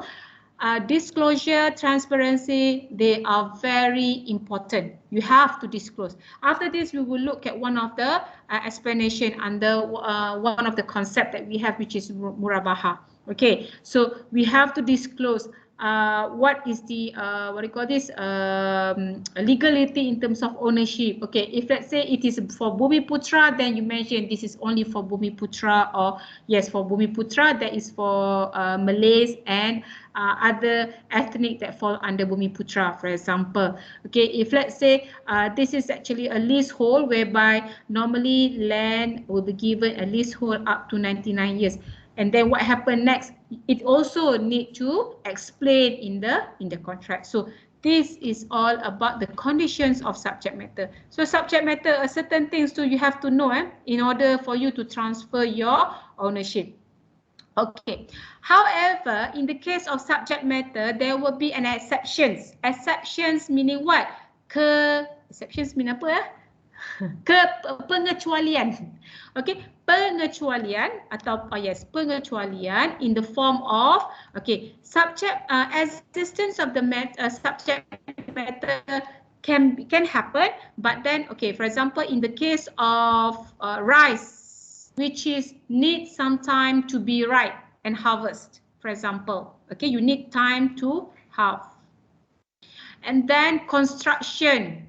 disclosure, transparency, they are very important. You have to disclose. After this, we will look at one of the explanation under one of the concept that we have, which is murabaha. Okay, so we have to disclose what is the legality in terms of ownership. Okay, if let's say it is for Bumi Putra, then you mention this is only for Bumi Putra, or yes, for Bumi Putra, that is for Malays and other ethnic that fall under Bumi Putra, for example. Okay, if let's say this is actually a leasehold, whereby normally land will be given a leasehold up to 99 years. And then what happened next? It also need to explain in the contract. So this is all about the conditions of subject matter. So subject matter, certain things too you have to know in order for you to transfer your ownership. Okay. However, in the case of subject matter, there will be an exceptions. Exceptions meaning what? Exceptions mean apa? Pengecualian. Okay, pengecualian atau pengecualian in the form of, okay, existence of the subject matter can happen, but then, okay, for example, in the case of rice, which is need some time to be ripe and harvest, for example, okay, you need time to harvest. And then construction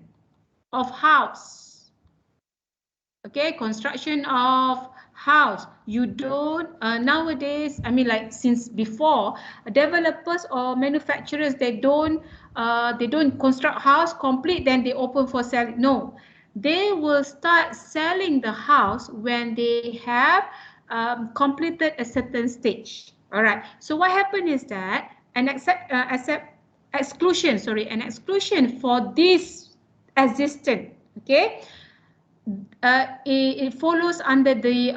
of house. Okay, construction of house. You don't nowadays, I mean, like since before, developers or manufacturers, they don't they don't construct house complete, then they open for sale. No, they will start selling the house when they have completed a certain stage. All right. So what happened is that an exclusion for this existent. Okay. It follows under the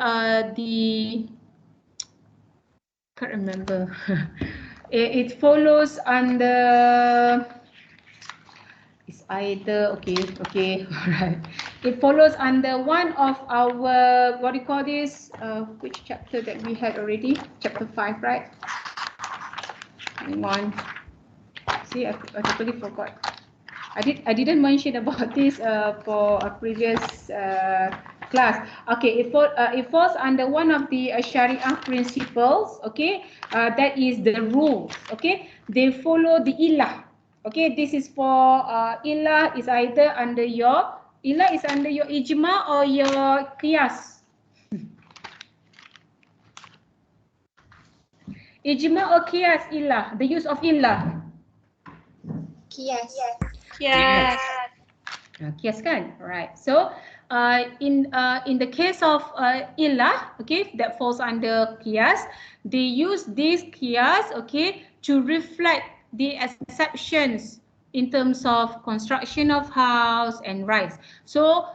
can't remember. It follows under, it's either okay all right. It follows under one of our, what do you call this, which chapter that we had already, chapter 5, right? Hang on, see, I totally forgot. I didn't mention about this for a previous class. Okay, it falls under one of the Sharia principles. Okay, that is the rules. Okay, they follow the ilah. Okay, this is for ilah is either under your ijma or your qiyas. Ijma or qiyas ilah, the use of ilah. Yes. Yes. Kias kan, right? So in the case of ilah, okay, that falls under kias, they use these kias, okay, to reflect the exceptions in terms of construction of house and rights. So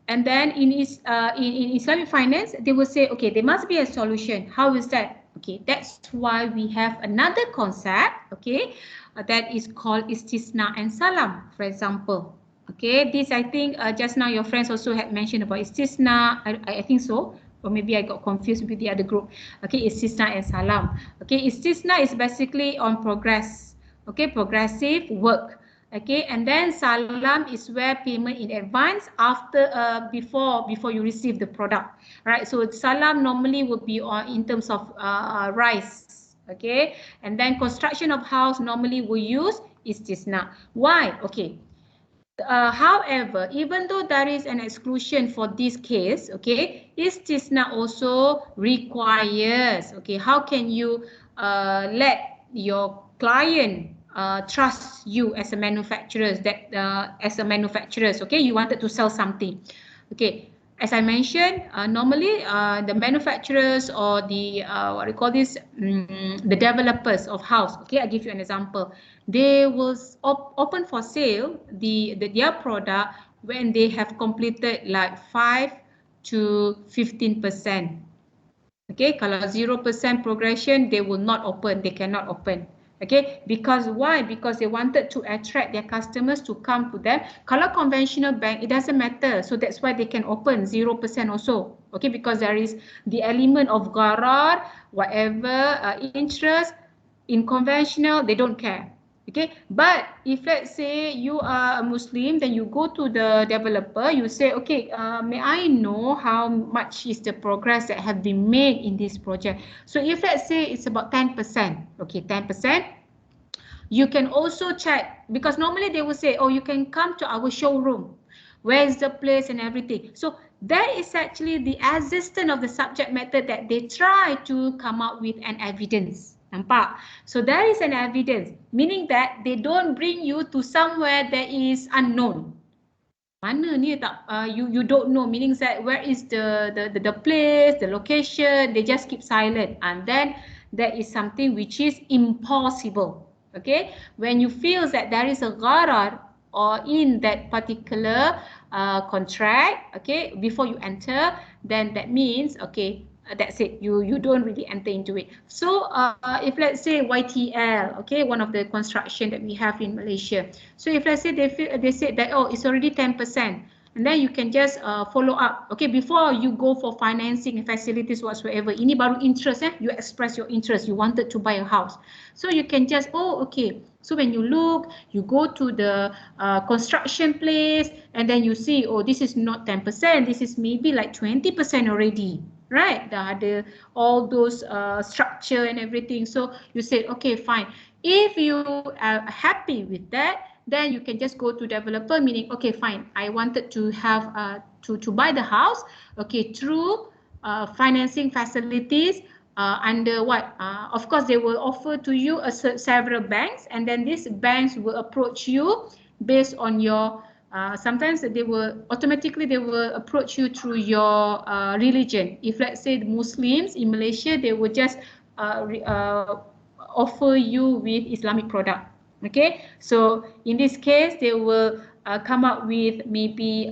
and then in Islamic finance, they will say, okay, there must be a solution. How is that? Okay, that's why we have another concept, okay, that is called istisna and salam, for example. Okay, this I think just now your friends also had mentioned about istisna. I think so, or maybe I got confused with the other group. Okay, istisna and salam. Okay, istisna is basically on progress. Okay, progressive work. Okay, and then salam is where payment in advance after before you receive the product. Right, so salam normally would be on in terms of rice. Okay, and then construction of house normally we use istisna. Why? Okay. However, even though there is an exclusion for this case, okay, istisna also requires, okay, how can you let your client trust you as a manufacturer, okay, you wanted to sell something, okay. As I mentioned, normally the manufacturers or the what do you call this, the developers of house, okay, I give you an example. They will open for sale their product when they have completed like 5 to 15%. Okay, kalau 0% progression, they will not open, they cannot open. Okay, because why? Because they wanted to attract their customers to come to them. Kalau conventional bank, it doesn't matter. So that's why they can open 0% also. Okay, because there is the element of gharar, whatever interest. In conventional, they don't care. Okay, but if let's say you are a Muslim, then you go to the developer, you say, okay, may I know how much is the progress that have been made in this project? So if let's say it's about 10%, okay, 10%, you can also check, because normally they will say, oh, you can come to our showroom. Where is the place and everything? So that is actually the existence of the subject matter that they try to come up with an evidence. Nampak? So there is an evidence, meaning that they don't bring you to somewhere that is unknown. Mana ni tak, you don't know, meaning that where is the place, the location, they just keep silent, and then that is something which is impossible. Okay, when you feel that there is a gharar or in that particular contract, okay, before you enter, then that means, okay, that's it, you don't really enter into it. So if let's say YTL, okay, one of the construction that we have in Malaysia, so if let's say they said that, oh, it's already 10%, and then you can just follow up, okay, before you go for financing facilities whatsoever. Ini baru interest, you express your interest, you wanted to buy a house, so you can just, oh, okay, so when you look, you go to the construction place, and then you see, oh, this is not 10%, this is maybe like 20% already. Right, dah ada all those structure and everything. So you said, okay, fine. If you are happy with that, then you can just go to developer, meaning, okay, fine, I wanted to have to buy the house, okay, through financing facilities under what? Of course, they will offer to you several banks, and then these banks will approach you based on your. Sometimes they will automatically approach you through your religion. If let's say the Muslims in Malaysia, they will just offer you with Islamic product. Okay, so in this case, they will come up with maybe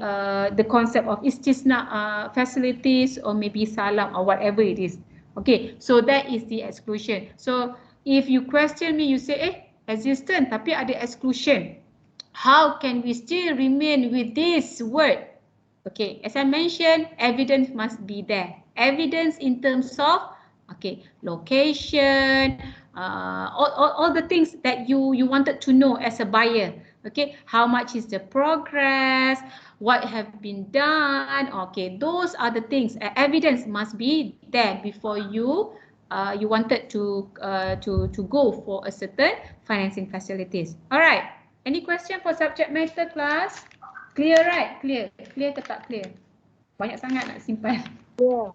the concept of istisna facilities, or maybe salam, or whatever it is. Okay, so that is the exclusion. So if you question me, you say, existent tapi ada exclusion. How can we still remain with this word? Okay, as I mentioned, evidence must be there. Evidence in terms of, okay, location, all the things that you wanted to know as a buyer. Okay, how much is the progress? What have been done? Okay, those are the things. Evidence must be there before you wanted to go for a certain financing facilities. All right. Any question for subject matter class? Clear, right? Clear. Clear ke tak clear? Banyak sangat nak simpan. Yeah.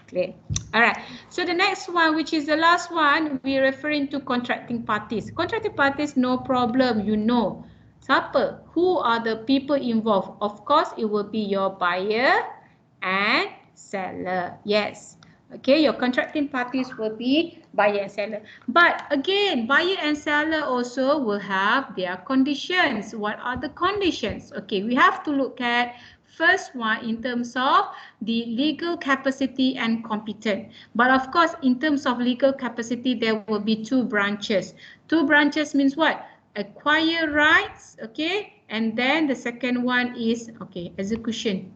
Clear. Alright. So the next one, which is the last one, we're referring to contracting parties. Contracting parties, no problem, you know. Siapa? Who are the people involved? Of course, it will be your buyer and seller. Yes. Okay, your contracting parties will be buyer and seller. But again, buyer and seller also will have their conditions. What are the conditions? Okay, we have to look at first one in terms of the legal capacity and competent. But of course, in terms of legal capacity, there will be two branches. Two branches means what? Acquire rights, okay? And then the second one is, okay, execution.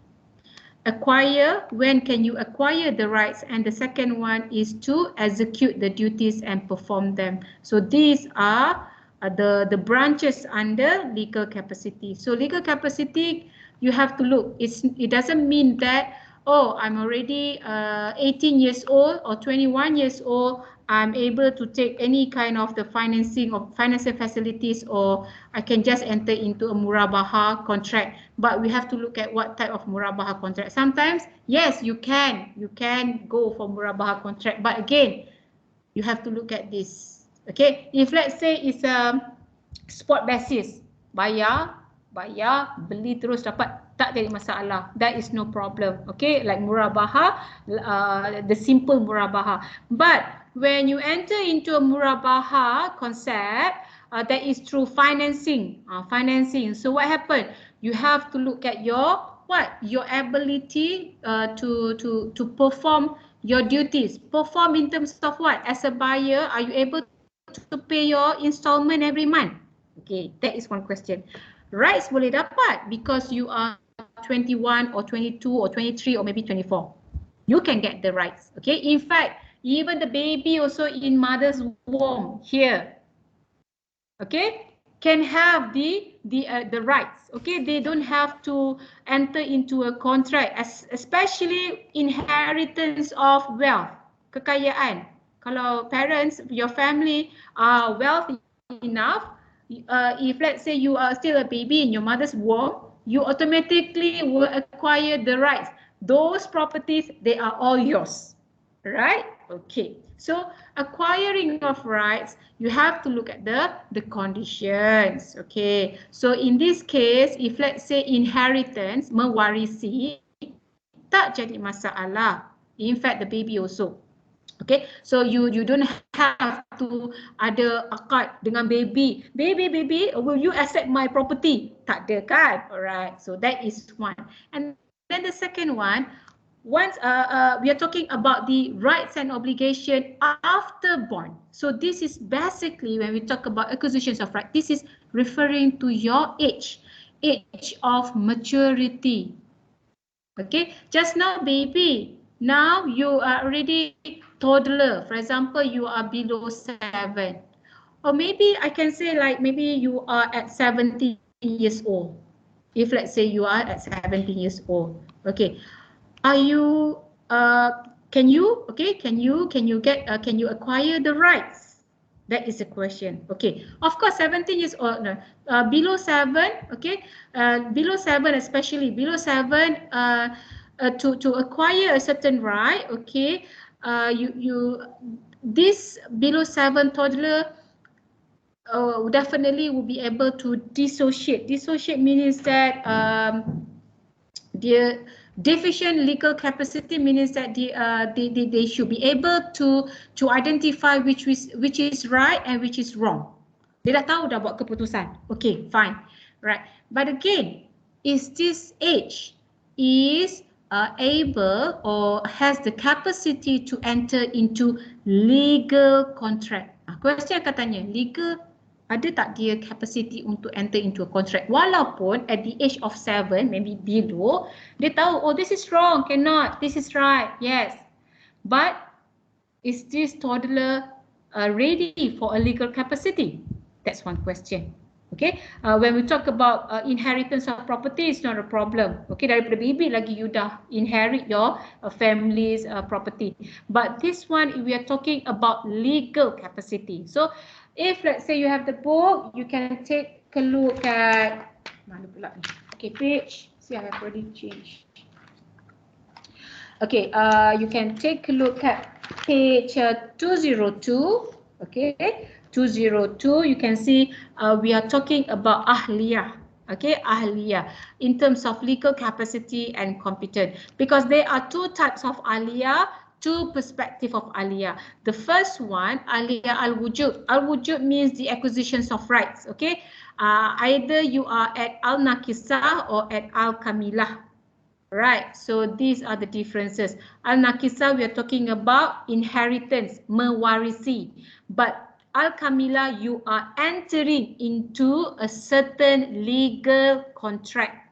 Acquire, when can you acquire the rights, and the second one is to execute the duties and perform them. So these are the branches under legal capacity. So legal capacity, you have to look, it doesn't mean that, oh, I'm already 18 years old or 21 years old, I'm able to take any kind of the financing or financial facilities, or I can just enter into a murabaha contract. But we have to look at what type of murabaha contract. Sometimes, yes, you can go for murabaha contract, but again, you have to look at this. Okay, if let's say it's a spot basis, bayar, beli terus dapat, tak jadi masalah. That is no problem. Okay, like murabaha, the simple murabaha. But when you enter into a murabaha concept, that is through financing. Financing. So what happened? You have to look at your your ability to perform your duties. Perform in terms of what? As a buyer, are you able to pay your installment every month? Okay, that is one question. Rights boleh dapat because you are 21 or 22 or 23 or maybe 24. You can get the rights. Okay, in fact, even the baby also in mother's womb here, okay, can have the rights. Okay, they don't have to enter into a contract, especially inheritance of wealth, kekayaan. Kalau parents, your family are wealthy enough, if let's say you are still a baby in your mother's womb, you automatically will acquire the rights. Those properties, they are all yours, right? Okay, so acquiring of rights, you have to look at the conditions. Okay, so in this case, if let's say inheritance, mewarisi, tak jadi masalah. In fact, the baby also. Okay, so you don't have to ada akad dengan baby. Baby, will you accept my property? Tak ada kan? Alright, so that is one. And then the second one, once we are talking about the rights and obligation after born. So this is basically when we talk about acquisitions of right, this is referring to your age of maturity. Okay, just now baby, now you are already toddler. For example, you are below 7, or maybe I can say like maybe you are at 17 years old. If let's say you are at 17 years old, okay, are you can you acquire the rights? That is the question. Okay, of course 17 years old, no, below 7, okay, below 7, especially below 7, to acquire a certain right, okay, this below 7 toddler definitely will be able to dissociate. Dissociate means that their deficient legal capacity means that they should be able to identify which is right and which is wrong. Dia dah tahu dah buat keputusan. Okay, fine. Right. But again, is this age is able or has the capacity to enter into legal contract? Question akan tanya, legal ada tak dia capacity untuk enter into a contract walaupun at the age of 7 maybe below dia tahu oh this is wrong, cannot, this is right, yes, but is this toddler ready for a legal capacity? That's one question. Okay, when we talk about inheritance of property, it's not a problem. Okay, daripada baby lagi you dah inherit your family's property. But this one we are talking about legal capacity. So if let's say you have the book, you can take a look at mana pula ni? Okay, page. See, I have already changed. Okay, you can take a look at page 202. Okay, 202. You can see we are talking about ahliyah. Okay, ahliyah in terms of legal capacity and competent, because there are two types of ahliyah, two perspective of ahliyah. The first one, ahliyah al-wujud. Al-wujud means the acquisitions of rights. Okay, either you are at al-nakisah or at al-kamilah. Right, so these are the differences. Al-Nakisah, we are talking about inheritance, mewarisi. But Al-Kamila, you are entering into a certain legal contract.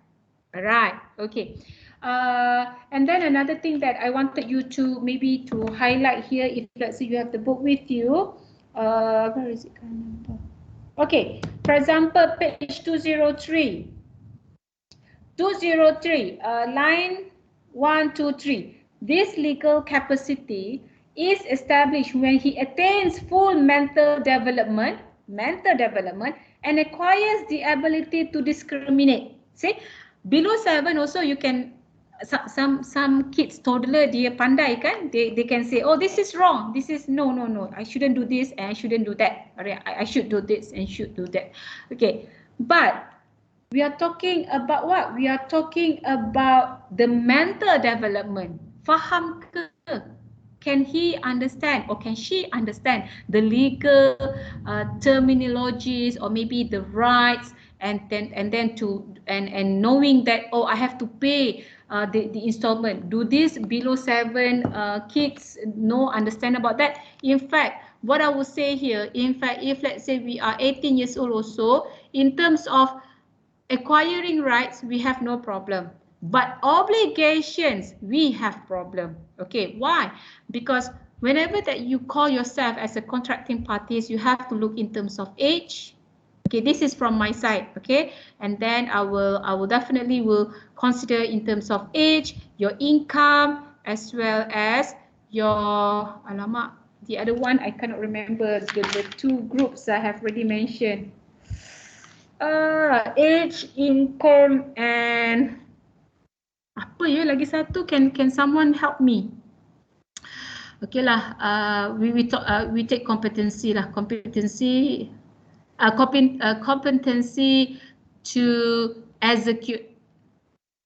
Right, okay. And then another thing that I wanted you to maybe to highlight here, if let's say you have the book with you. Where is it? Okay, for example, page 203. 203, line 1, 2, 3. This legal capacity is established when he attains full mental development and acquires the ability to discriminate. See, below 7 also you can, some kids, toddler, dia pandai kan, they can say, oh this is wrong, this is no, I shouldn't do this and I shouldn't do that. I should do this and should do that. Okay, but we are talking about what? We are talking about the mental development. Faham ke? Can he understand or can she understand the legal terminologies or maybe the rights, and then to knowing that, oh, I have to pay the installment. Do these below 7 kids understand about that? In fact, what I would say here, in fact, if let's say we are 18 years old also, in terms of acquiring rights, we have no problem. But obligations, we have problem. Okay, why? Because whenever that you call yourself as a contracting parties, you have to look in terms of age. Okay, this is from my side. Okay, and then I will definitely will consider in terms of age, your income, as well as your the other one I cannot remember the two groups I have already mentioned. Age, income, and apa ya lagi satu, can someone help me? Okay lah, we take competency lah, competency to execute,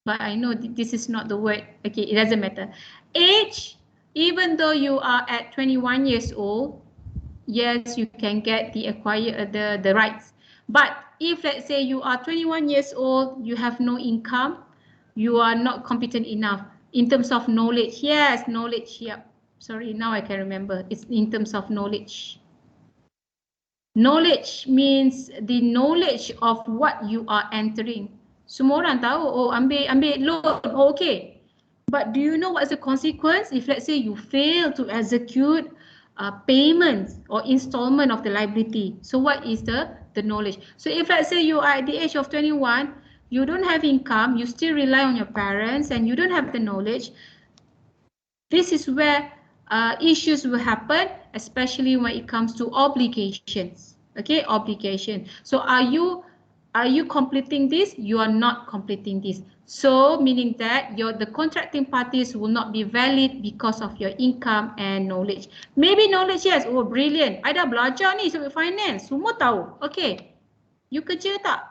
but I know this is not the word. Okay, it doesn't matter. Age, even though you are at 21 years old, yes, you can get the rights. But if let's say you are 21 years old, you have no income, you are not competent enough in terms of knowledge. Yes, knowledge. Yep. Sorry, now I can remember. It's in terms of knowledge. Knowledge means the knowledge of what you are entering. Semua orang tahu, oh ambil loan, oh, okay. But do you know what's the consequence if let's say you fail to execute payments or installment of the liability? So what is the knowledge? So if let's say you are at the age of 21, you don't have income, you still rely on your parents and you don't have the knowledge, this is where issues will happen, especially when it comes to obligations. Okay, obligation. So are you Are you completing this? You are not completing this. So meaning that the contracting parties will not be valid because of your income and knowledge. Maybe knowledge, yes. Oh, brilliant. I dah belajar ni Islamic finance. Semua tahu. Okay. You kerja tak?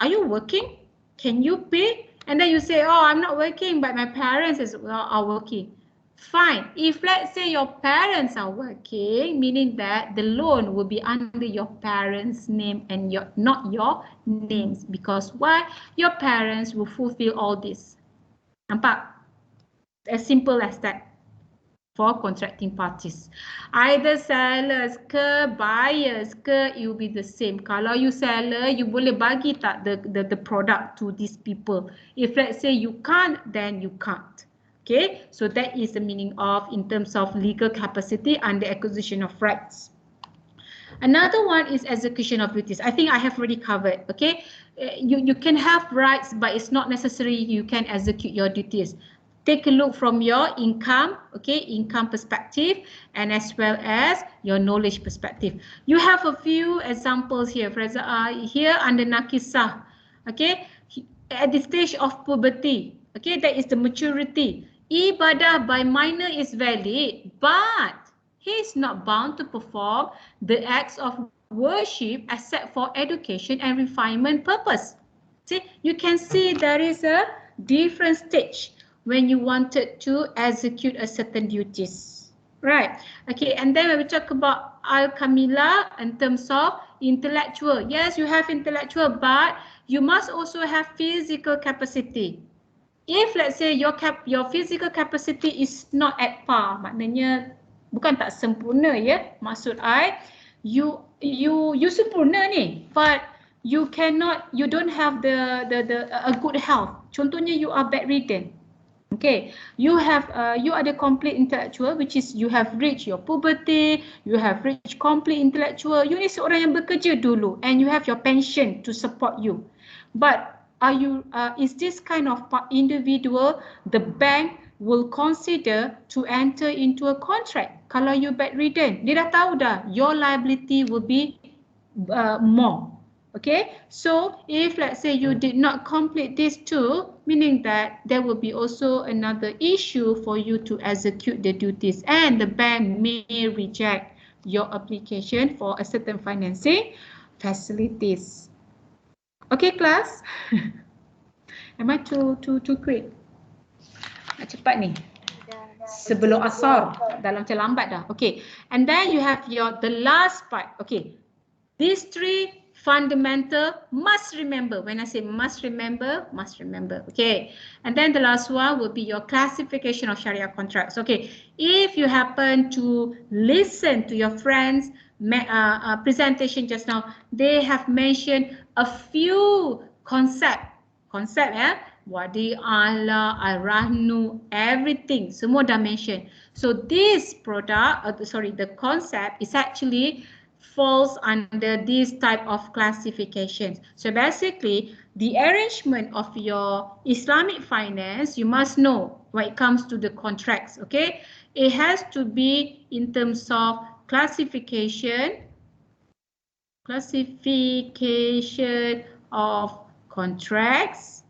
Are you working? Can you pay? And then you say, oh, I'm not working, but my parents are working. Fine. If let's say your parents are working, meaning that the loan will be under your parents' name and not your names. Because why? Your parents will fulfill all this. Nampak? As simple as that. For contracting parties. Either sellers ke buyers ke, it will be the same. Kalau you seller, you boleh bagi tak the product to these people. If let's say you can't, then you can't. Okay, so that is the meaning of in terms of legal capacity under acquisition of rights. Another one is execution of duties. I think I have already covered. Okay, you can have rights, but it's not necessary you can execute your duties. Take a look from your income, okay, income perspective, and as well as your knowledge perspective. You have a few examples here. For example, here under Nakisah, okay, at the stage of puberty, okay, that is the maturity. Ibadah by minor is valid, but he is not bound to perform the acts of worship except for education and refinement purpose. See, you can see there is a different stage when you wanted to execute a certain duties. Right. Okay, and then when we talk about Al-Kamila in terms of intellectual. Yes, you have intellectual, but you must also have physical capacity. If let's say your physical capacity is not at par, maknanya bukan tak sempurna ya. Maksud I, you sempurna ni, but you don't have a good health. Contohnya you are bedridden. Okay, you are the complete intellectual, which is you have reached your puberty, you have reached complete intellectual. You ni seorang yang bekerja dulu and you have your pension to support you. But is this kind of individual the bank will consider to enter into a contract? Kalau you bedridden, dia dah tahu dah your liability will be more. Okay, so if let's say you did not complete these two, meaning that there will be also another issue for you to execute the duties, and the bank may reject your application for a certain financing facilities. Okay, class. Am I too quick? Nak cepat ni. Sebelum asar, dalam macam lambat dah. Okay, and then you have the last part. Okay, these three fundamental must remember. When I say must remember. Okay, and then the last one will be your classification of Sharia contracts. Okay, if you happen to listen to your friends' presentation just now, they have mentioned a few concept ya. Wadi Allah, Al-Rahnu, everything, semua dah mention. So this the concept is actually falls under this type of classifications. So basically, the arrangement of your Islamic finance, you must know when it comes to the contracts, okay? It has to be in terms of classification of contracts.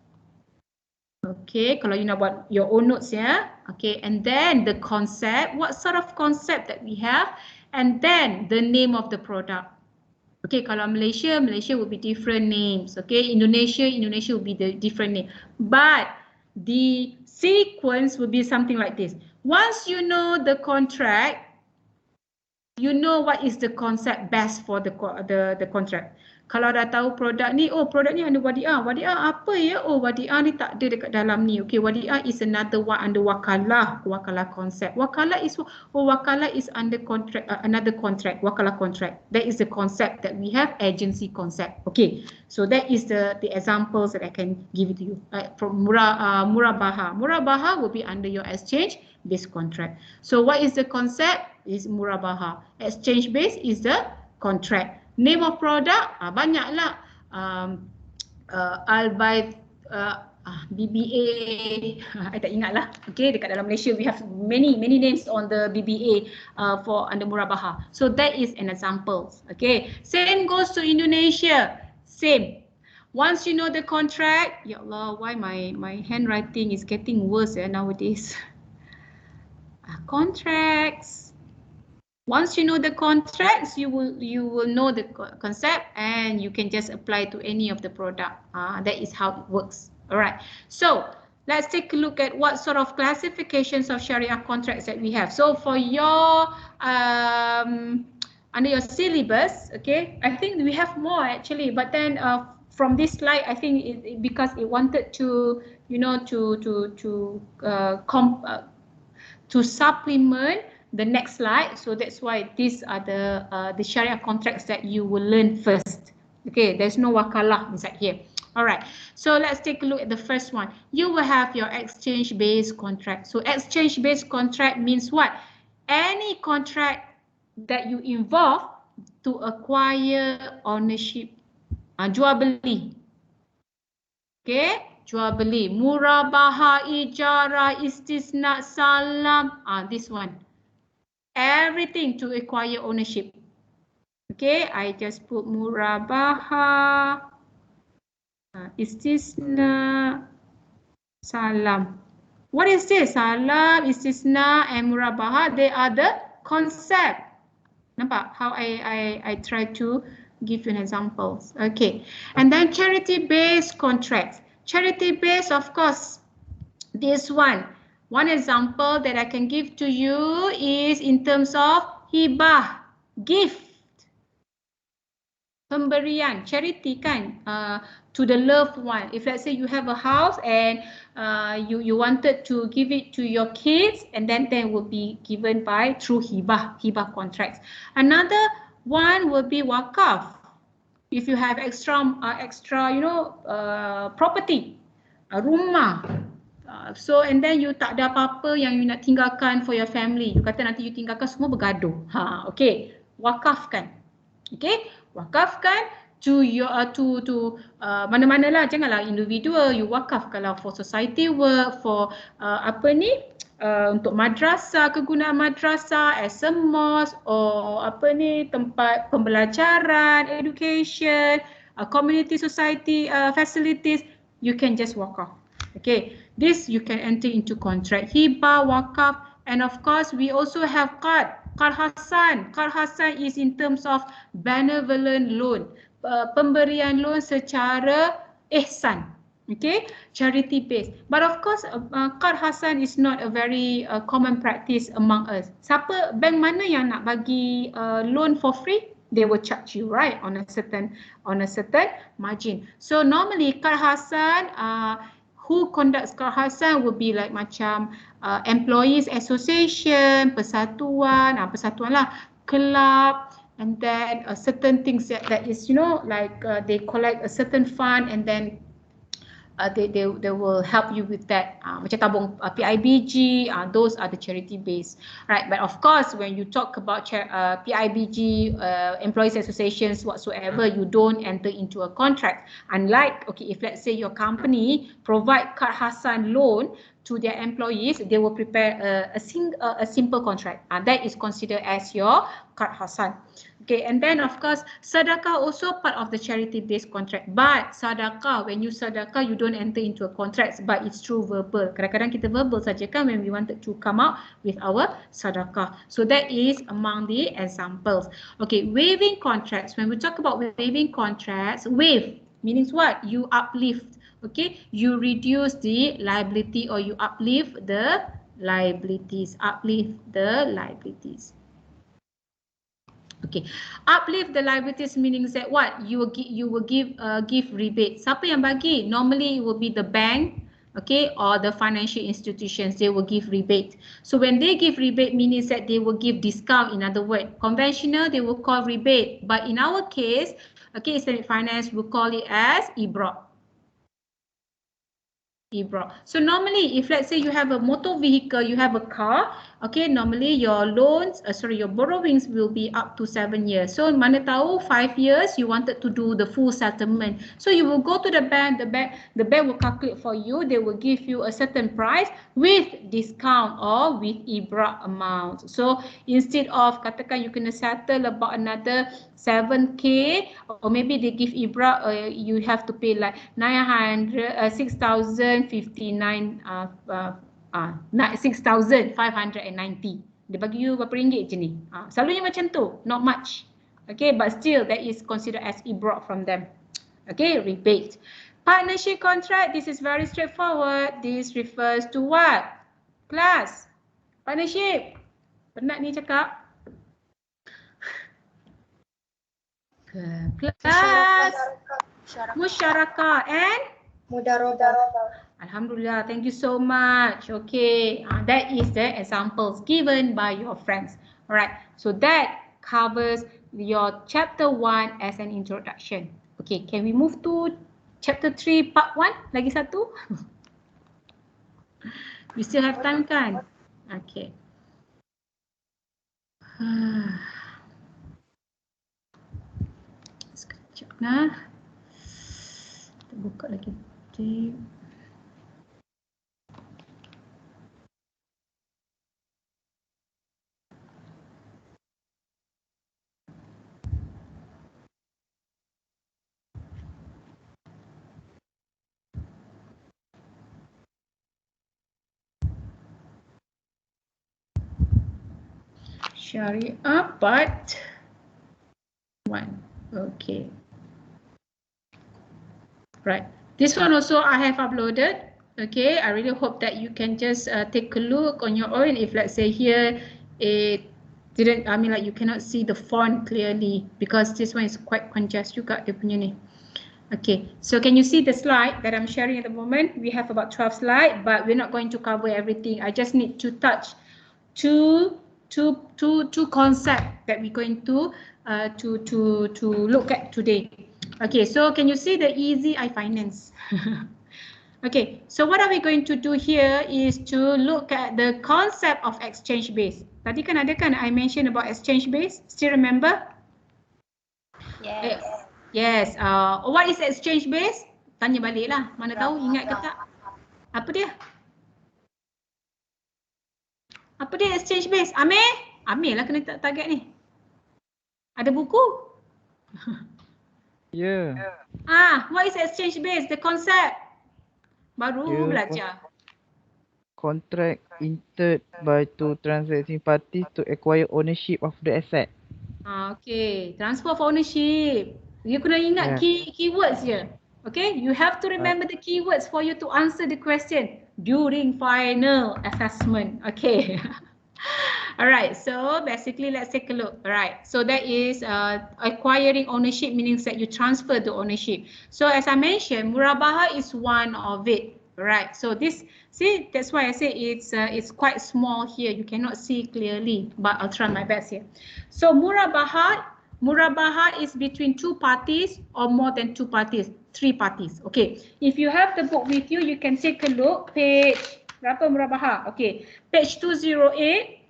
Okay, kalau you nak buat your own notes ya. Okay, and then the concept, what sort of concept that we have, and then the name of the product. Okay, kalau Malaysia will be different names. Okay, Indonesia will be the different name. But the sequence will be something like this. Once you know the contract, you know what is the concept best for the contract. Kalau dah tahu produk ni, oh produk ni ada wadiah. Wadiah apa ya? Oh wadiah ni tak ada dekat dalam ni. Okay, wadiah is another one under wakalah concept. Wakalah is under contract, another contract, wakalah contract. That is the concept that we have, agency concept. Okay, so that is the examples that I can give it to you. From murabaha. Murabaha will be under your exchange based contract. So what is the concept? Is murabaha. Exchange based is the contract. Name of product, banyaklah. BBA, I tak ingat lah. Okay, dekat dalam Malaysia we have many names on the BBA for under murabaha. So that is an example. Okay, same goes to Indonesia. Same. Once you know the contract, ya Allah, why my handwriting is getting worse nowadays. Contracts. Once you know the contracts, you will know the concept and you can just apply to any of the product. That is how it works. All right. So let's take a look at what sort of classifications of Sharia contracts that we have. So for your under your syllabus, okay, I think we have more actually, but then from this slide, I think because it wanted to, you know, to supplement the next slide. So that's why these are the Sharia contracts that you will learn first. Okay, there's no wakalah inside here. All right, so let's take a look at the first one. You will have your exchange-based contract. So exchange-based contract means what? Any contract that you involve to acquire ownership. Jual beli. Okay, jual beli, murabaha, ijarah, istisna, salam. This one. Everything to acquire ownership. Okay, I just put murabaha, istisna, salam. What is this? Salam, istisna, and murabaha. They are the concept. Nampak how I try to give you an example. Okay, and then charity-based contracts. Charity-based, of course, this one. One example that I can give to you is in terms of hibah, gift, pemberian, charity kan, to the loved one. If let's say you have a house and you wanted to give it to your kids, and then they will be given by through hibah contracts. Another one will be wakaf. If you have extra you know, property, rumah. So and then you tak ada apa-apa yang you nak tinggalkan for your family. You kata nanti you tinggalkan semua bergaduh. Okay. Wakafkan. Okay. Wakafkan to your mana-mana lah, janganlah individual, you wakafkanlah for society work, for untuk madrasah, kegunaan madrasah as a mosque, or tempat pembelajaran, education, community society facilities, you can just wakaf. Okay, this you can enter into contract, hibah, wakaf, and of course we also have qard hasan. Qard hasan is in terms of benevolent loan, pemberian loan secara ihsan. Okay, charity based. But of course, qard hasan is not a very common practice among us. Siapa, bank mana yang nak bagi loan for free? They will charge you, right, on a certain margin. So normally qard hasan, who conducts qard hasan will be like macam employees association, persatuan lah, club, and then certain things that is, you know, like they collect a certain fund and then they will help you with that. Macam tabung PIBG, those are the charity based, right? But of course, when you talk about PIBG, employees associations whatsoever, you don't enter into a contract. Unlike, okay, if let's say your company provide qard hasan loan to their employees, they will prepare a simple contract. That is considered as your qard hasan. Okay, and then of course, sadaqah also part of the charity-based contract. But sadaqah, when you sadaqah, you don't enter into a contract, but it's through verbal. Kadang-kadang kita verbal saja kan when we wanted to come out with our sadaqah. So that is among the examples. Okay, waiving contracts. When we talk about waiving contracts, waive means what? You uplift. Okay, you reduce the liability or you uplift the liabilities. Uplift the liabilities. Okay, uplift the liabilities meaning that what? You will give rebate. Siapa yang bagi? Normally it will be the bank, okay, or the financial institutions. They will give rebate. So when they give rebate, meaning that they will give discount. In other words, conventional they will call rebate, but in our case, okay, Islamic finance will call it as ibrah. So normally, if let's say you have a motor vehicle, you have a car, okay, normally your loans, your borrowings will be up to 7 years. So mana tahu 5 years you wanted to do the full settlement. So you will go to the bank, the bank will calculate for you, they will give you a certain price with discount or with IBRA amount. So instead of katakan you kena settle about another 7k, or maybe they give IBRA, you have to pay like 6,059 6,590. Dia bagi you berapa ringgit je ni. Selalunya macam tu, not much. Okay, but still that is considered as IBRA from them. Okay, rebate. Partnership contract, this is very straightforward. This refers to what? Class. Partnership. Penat ni cakap. Class. Musyarakah and Mudarabah. Alhamdulillah, thank you so much. Okay, that is the examples given by your friends. Alright, so that covers your chapter 1 as an introduction. Okay, can we move to chapter 3 part 1? Lagi satu? We still have time kan? Okay. Sekejap nah. Kita buka lagi. Okay. Syariah part 1. Okay. Right. This one also I have uploaded. Okay. I really hope that you can just take a look on your own. If let's say here it didn't, I mean like you cannot see the font clearly because this one is quite congested juga dia punya ni. Okay. So can you see the slide that I'm sharing at the moment? We have about 12 slides, but we're not going to cover everything. I just need to touch two concepts that we're going to look at today. Okay, so can you see the easy iFinance? Okay, so what are we going to do here is to look at the concept of exchange base. Tadi kan ada kan I mentioned about exchange base? Still remember? Yes. Yes. What is exchange base? Tanya balik lah. Mana tahu ingat ke tak? Apa dia? Apa dia exchange base? Amir? Amir lah kena target ni. Ada buku? Ya. What is exchange base? The concept. Baru belajar. Contract entered by two transacting parties to acquire ownership of the asset. Okay. Transfer of ownership. You kena ingat keywords je. Okay. You have to remember the keywords for you to answer the question during final assessment. Okay. Alright, so basically let's take a look. Alright, so that is acquiring ownership, meaning that you transfer the ownership. So as I mentioned, murabaha is one of it. Right, so this, see, that's why I say it's quite small here. You cannot see clearly, but I'll try my best here. So murabaha is between two parties or more than two parties, three parties. Okay, if you have the book with you, you can take a look. Page berapa murabaha? Okay, page 208.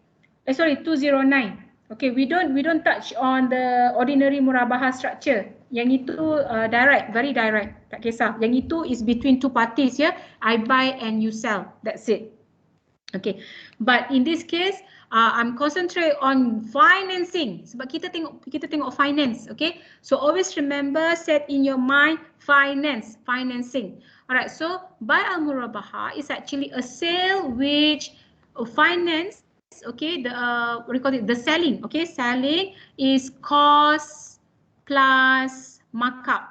209. Okay, we don't touch on the ordinary murabaha structure. Yang itu direct, very direct. Tak kisah. Yang itu is between two parties ya. I buy and you sell. That's it. Okay. But in this case, I'm concentrate on financing. Sebab kita tengok finance. Okay. So always remember, set in your mind financing. Alright. So buy al murabaha is actually a sale which finance. Okay, the selling. Okay, selling is cost plus markup.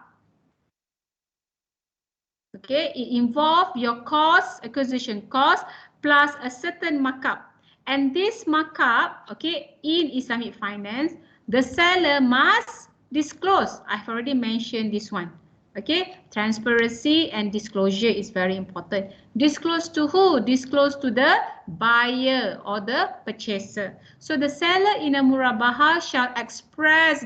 Okay, it involves your cost, acquisition cost plus a certain markup. And this markup, okay, in Islamic finance, the seller must disclose. I've already mentioned this one. Okay, transparency and disclosure is very important. Disclose to who? Disclose to the buyer or the purchaser. So the seller in a murabaha shall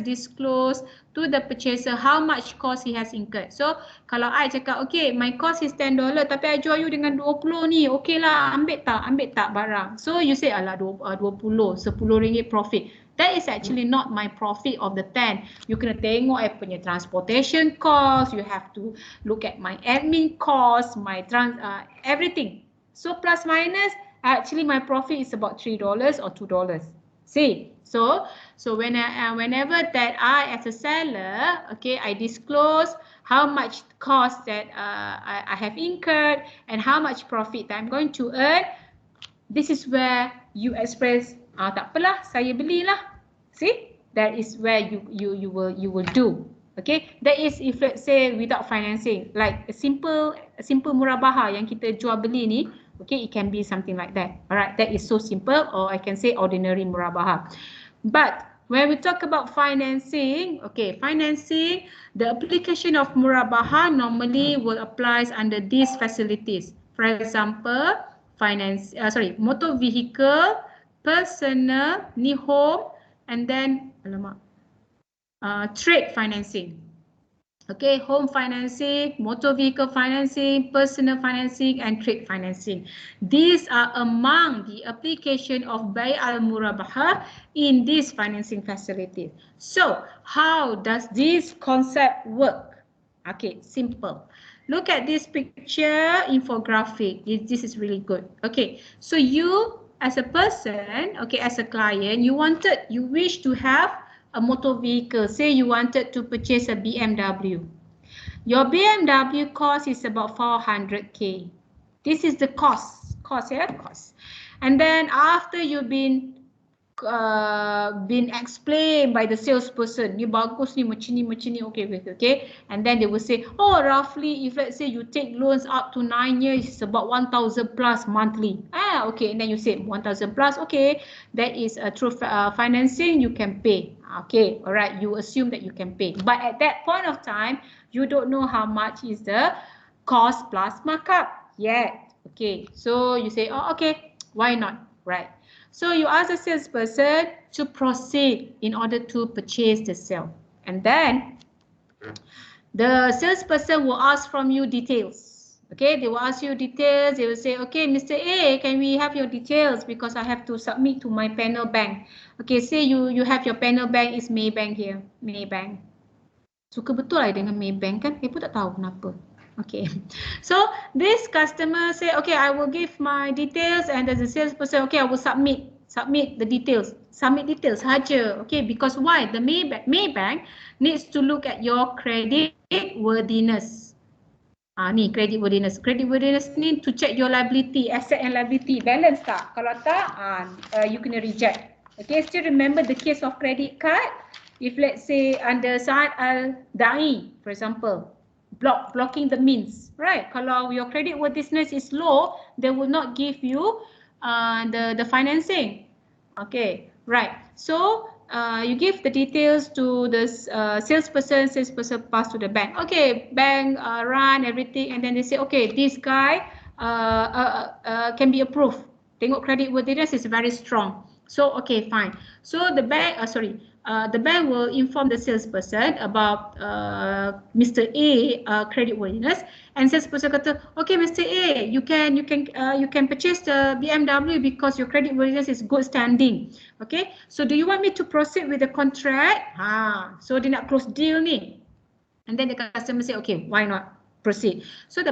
disclose to the purchaser how much cost he has incurred. So kalau I cakap, okay, my cost is $10 tapi I jual you dengan 20 ni, okay lah, ambil tak barang. So you say, alah 20, RM10 profit. That is actually not my profit of the 10. You kena tengok I punya transportation cost, you have to look at my admin cost, my everything. So plus minus, actually my profit is about $3 or $2. See, so whenever that I as a seller, okay, I disclose how much cost that I have incurred and how much profit that I'm going to earn. This is where you express, tak apalah, saya belilah. See, that is where you will do. Okay, that is if let's say without financing, like a simple murabaha yang kita jual beli ni. Okay, it can be something like that. Alright, that is so simple, or I can say ordinary murabaha. But when we talk about financing, okay, financing, the application of murabaha normally will apply under these facilities. For example, motor vehicle, personal, ni home, and then trade financing. Okay, home financing, motor vehicle financing, personal financing, and trade financing. These are among the application of Bay al-Murabaha in this financing facility. So, how does this concept work? Okay, simple. Look at this picture infographic. This is really good. Okay, so you as a person, okay, as a client, you wish to have a motor vehicle. Say you wanted to purchase a BMW. Your BMW cost is about 400k. This is the cost. And then after you've been explained by the salesperson, ni bagus ni macam ni, okay. And then they will say, oh, roughly if let's say you take loans up to 9 years, it's about 1,000 plus monthly. Okay, and then you say 1,000 plus, okay, that is a true financing, you can pay. Okay, all right, you assume that you can pay. But at that point of time, you don't know how much is the cost plus markup yet. Okay, so you say, oh, okay, why not, right? So you ask the salesperson to proceed in order to purchase the sale. And then the salesperson will ask from you details. Okay, they will ask you details. They will say, okay, Mr. A, can we have your details? Because I have to submit to my panel bank. Okay, say you have your panel bank is Maybank here. Maybank. Suka betul lah dengan Maybank kan? Pun tak tahu kenapa. Okay, so this customer say, okay, I will give my details, and as a salesperson, okay, I will submit the details. Submit details saja. Okay, because why? The Maybank needs to look at your credit worthiness. Ni credit worthiness. Credit worthiness ni to check your liability, asset and liability, balance tak? Kalau tak, you kena reject. Okay, still remember the case of credit card. If let's say under Saad Al-Da'i, for example, blocking the means, right? Kalau your credit worthiness is low, they will not give you the financing. Okay, right. So you give the details to the salesperson pass to the bank. Okay, bank run everything, and then they say, okay, this guy can be approved. Tengok credit worthiness is very strong. So okay, fine. So the bank, the bank will inform the salesperson about Mr. A credit worthiness, and salesperson kata, okay, Mr. A, you can purchase the BMW because your credit worthiness is good standing. Okay, so do you want me to proceed with the contract? So dia nak close deal ni, and then the customer say, okay, why not proceed? So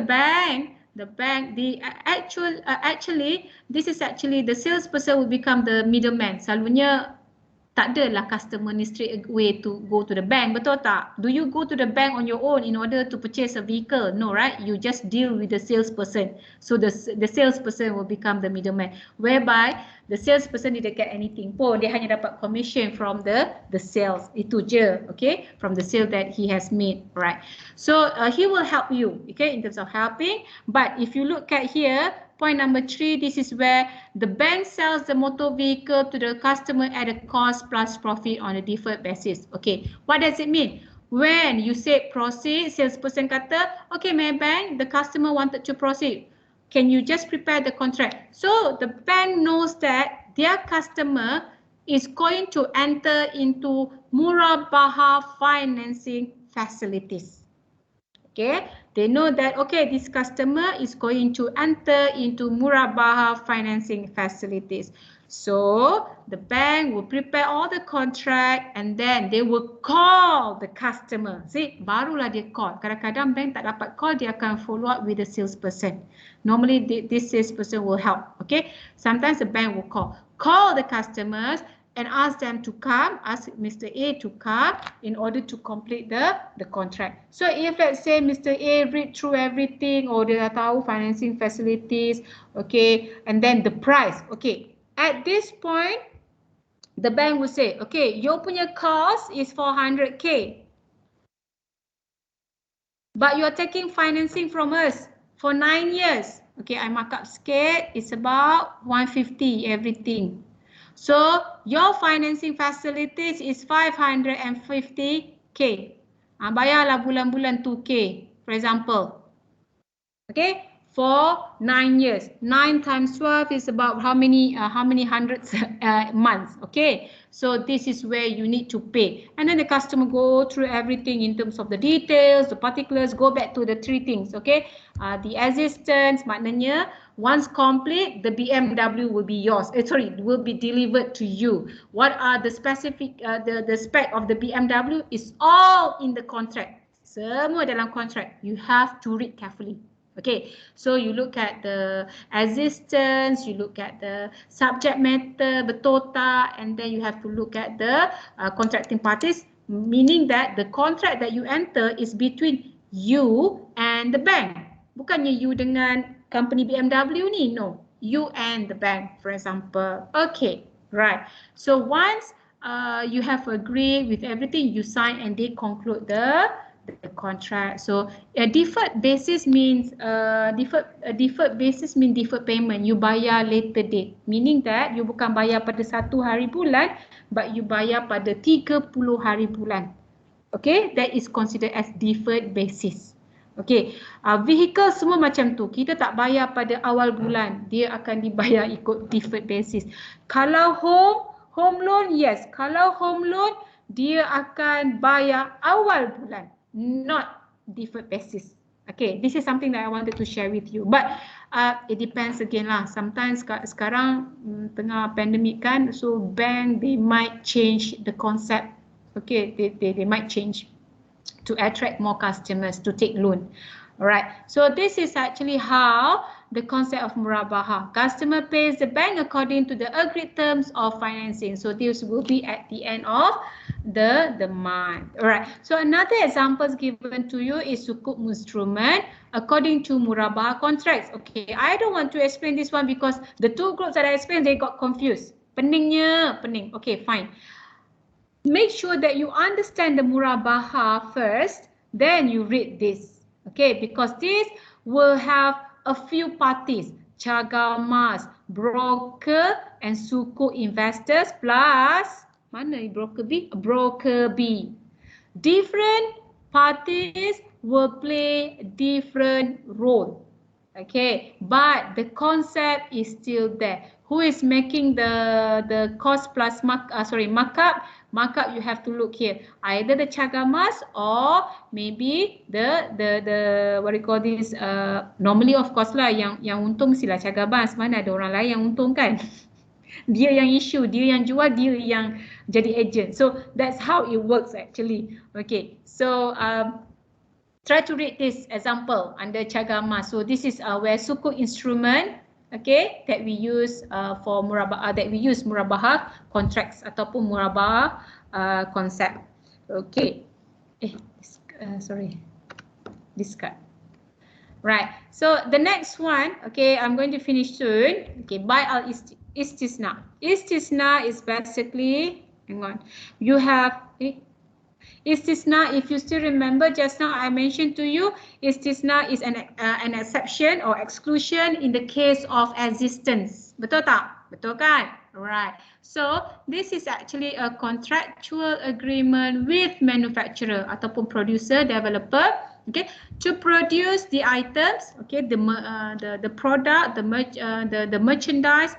actually this is actually the salesperson will become the middleman. Selalunya tak adalah customer ni straight away to go to the bank, betul tak? Do you go to the bank on your own in order to purchase a vehicle? No, right? You just deal with the salesperson. So the salesperson will become the middleman, whereby the salesperson didn't get anything pun, dia hanya dapat commission from the sales. Itu je, okay? From the sale that he has made, right? So he will help you, okay, in terms of helping. But if you look at here, point number 3, this is where the bank sells the motor vehicle to the customer at a cost plus profit on a deferred basis. Okay, what does it mean? When you say proceed, salesperson kata, okay, my bank, the customer wanted to proceed. Can you just prepare the contract? So the bank knows that their customer is going to enter into murabaha financing facilities. Okay, they know that, okay, this customer is going to enter into murabaha financing facilities. So the bank will prepare all the contract and then they will call the customer. See, barulah dia call. Kadang-kadang bank tak dapat call, dia akan follow up with the salesperson. Normally this salesperson will help. Okay, sometimes the bank will call the customers and ask them to come, ask Mr. A to come in order to complete the contract. So if let's say Mr. A read through everything, or dia dah tahu financing facilities, okay, and then the price, okay, at this point, the bank will say, okay, your punya cost is 400K, but you're taking financing from us for 9 years. Okay, I mark up sikit, it's about 150 everything. So your financing facilities is 550K. Bayarlah bulan-bulan 2K, for example. Okay, for 9 years. 9 times 12 is about how many hundreds months. Okay, so this is where you need to pay. And then the customer go through everything in terms of the details, the particulars, go back to the 3 things. Okay, the existence, maknanya once complete, the BMW will be yours. Will be delivered to you. What are the specific, the spec of the BMW is all in the contract. Semua dalam contract. You have to read carefully. Okay, so you look at the existence, you look at the subject matter, betul tak, and then you have to look at the contracting parties, meaning that the contract that you enter is between you and the bank. Bukannya you dengan company BMW ni, no. You and the bank, for example. Okay, right. So once you have agreed with everything, you sign and they conclude the contract. So a deferred basis means deferred payment. You bayar later date, meaning that you bukan bayar pada 1 hari bulan, but you bayar pada 30 hari bulan. Okay, that is considered as deferred basis. Okay, vehicle semua macam tu. Kita tak bayar pada awal bulan, dia akan dibayar ikut deferred basis. Kalau home loan, yes. Kalau home loan, dia akan bayar awal bulan, not deferred basis. Okay, this is something that I wanted to share with you. But it depends again lah. Sometimes sekarang tengah pandemic kan, so bank they might change the concept. Okay, they might change to attract more customers to take loan. Alright, so this is actually how the concept of murabaha. Customer pays the bank according to the agreed terms of financing. So this will be at the end of the month. Alright, so another example given to you is sukuk instrument according to murabaha contracts. Okay, I don't want to explain this one because the 2 groups that I explained, they got confused. Pening. Okay, fine. Make sure that you understand the murabaha first, then you read this. Okay, because this will have a few parties, cagamas, broker and suku investors plus, mana broker B? Broker B. Different parties will play different role. Okay, but the concept is still there. Who is making the cost plus markup? Markup you have to look here. Either the cagamas or maybe the what do you call this? Normally of course lah yang untung sila cagamas. Mana ada orang lain yang untung kan? Dia yang issue, dia yang jual, dia yang jadi agent. So that's how it works actually. Okay, so try to read this example under cagama. So this is where suku instrument, okay, that we use for murabaha, murabaha contracts ataupun murabaha concept. Okay, discard. Right. So the next one, okay, I'm going to finish soon. Okay, by al istisna. Istisna is basically, hang on, you have istisna, if you still remember just now I mentioned to you, istisna is an exception or exclusion in the case of existence. Betul tak? Betul kan? Right. So this is actually a contractual agreement with manufacturer ataupun producer, developer, okay, to produce the items, okay, the product, the merchandise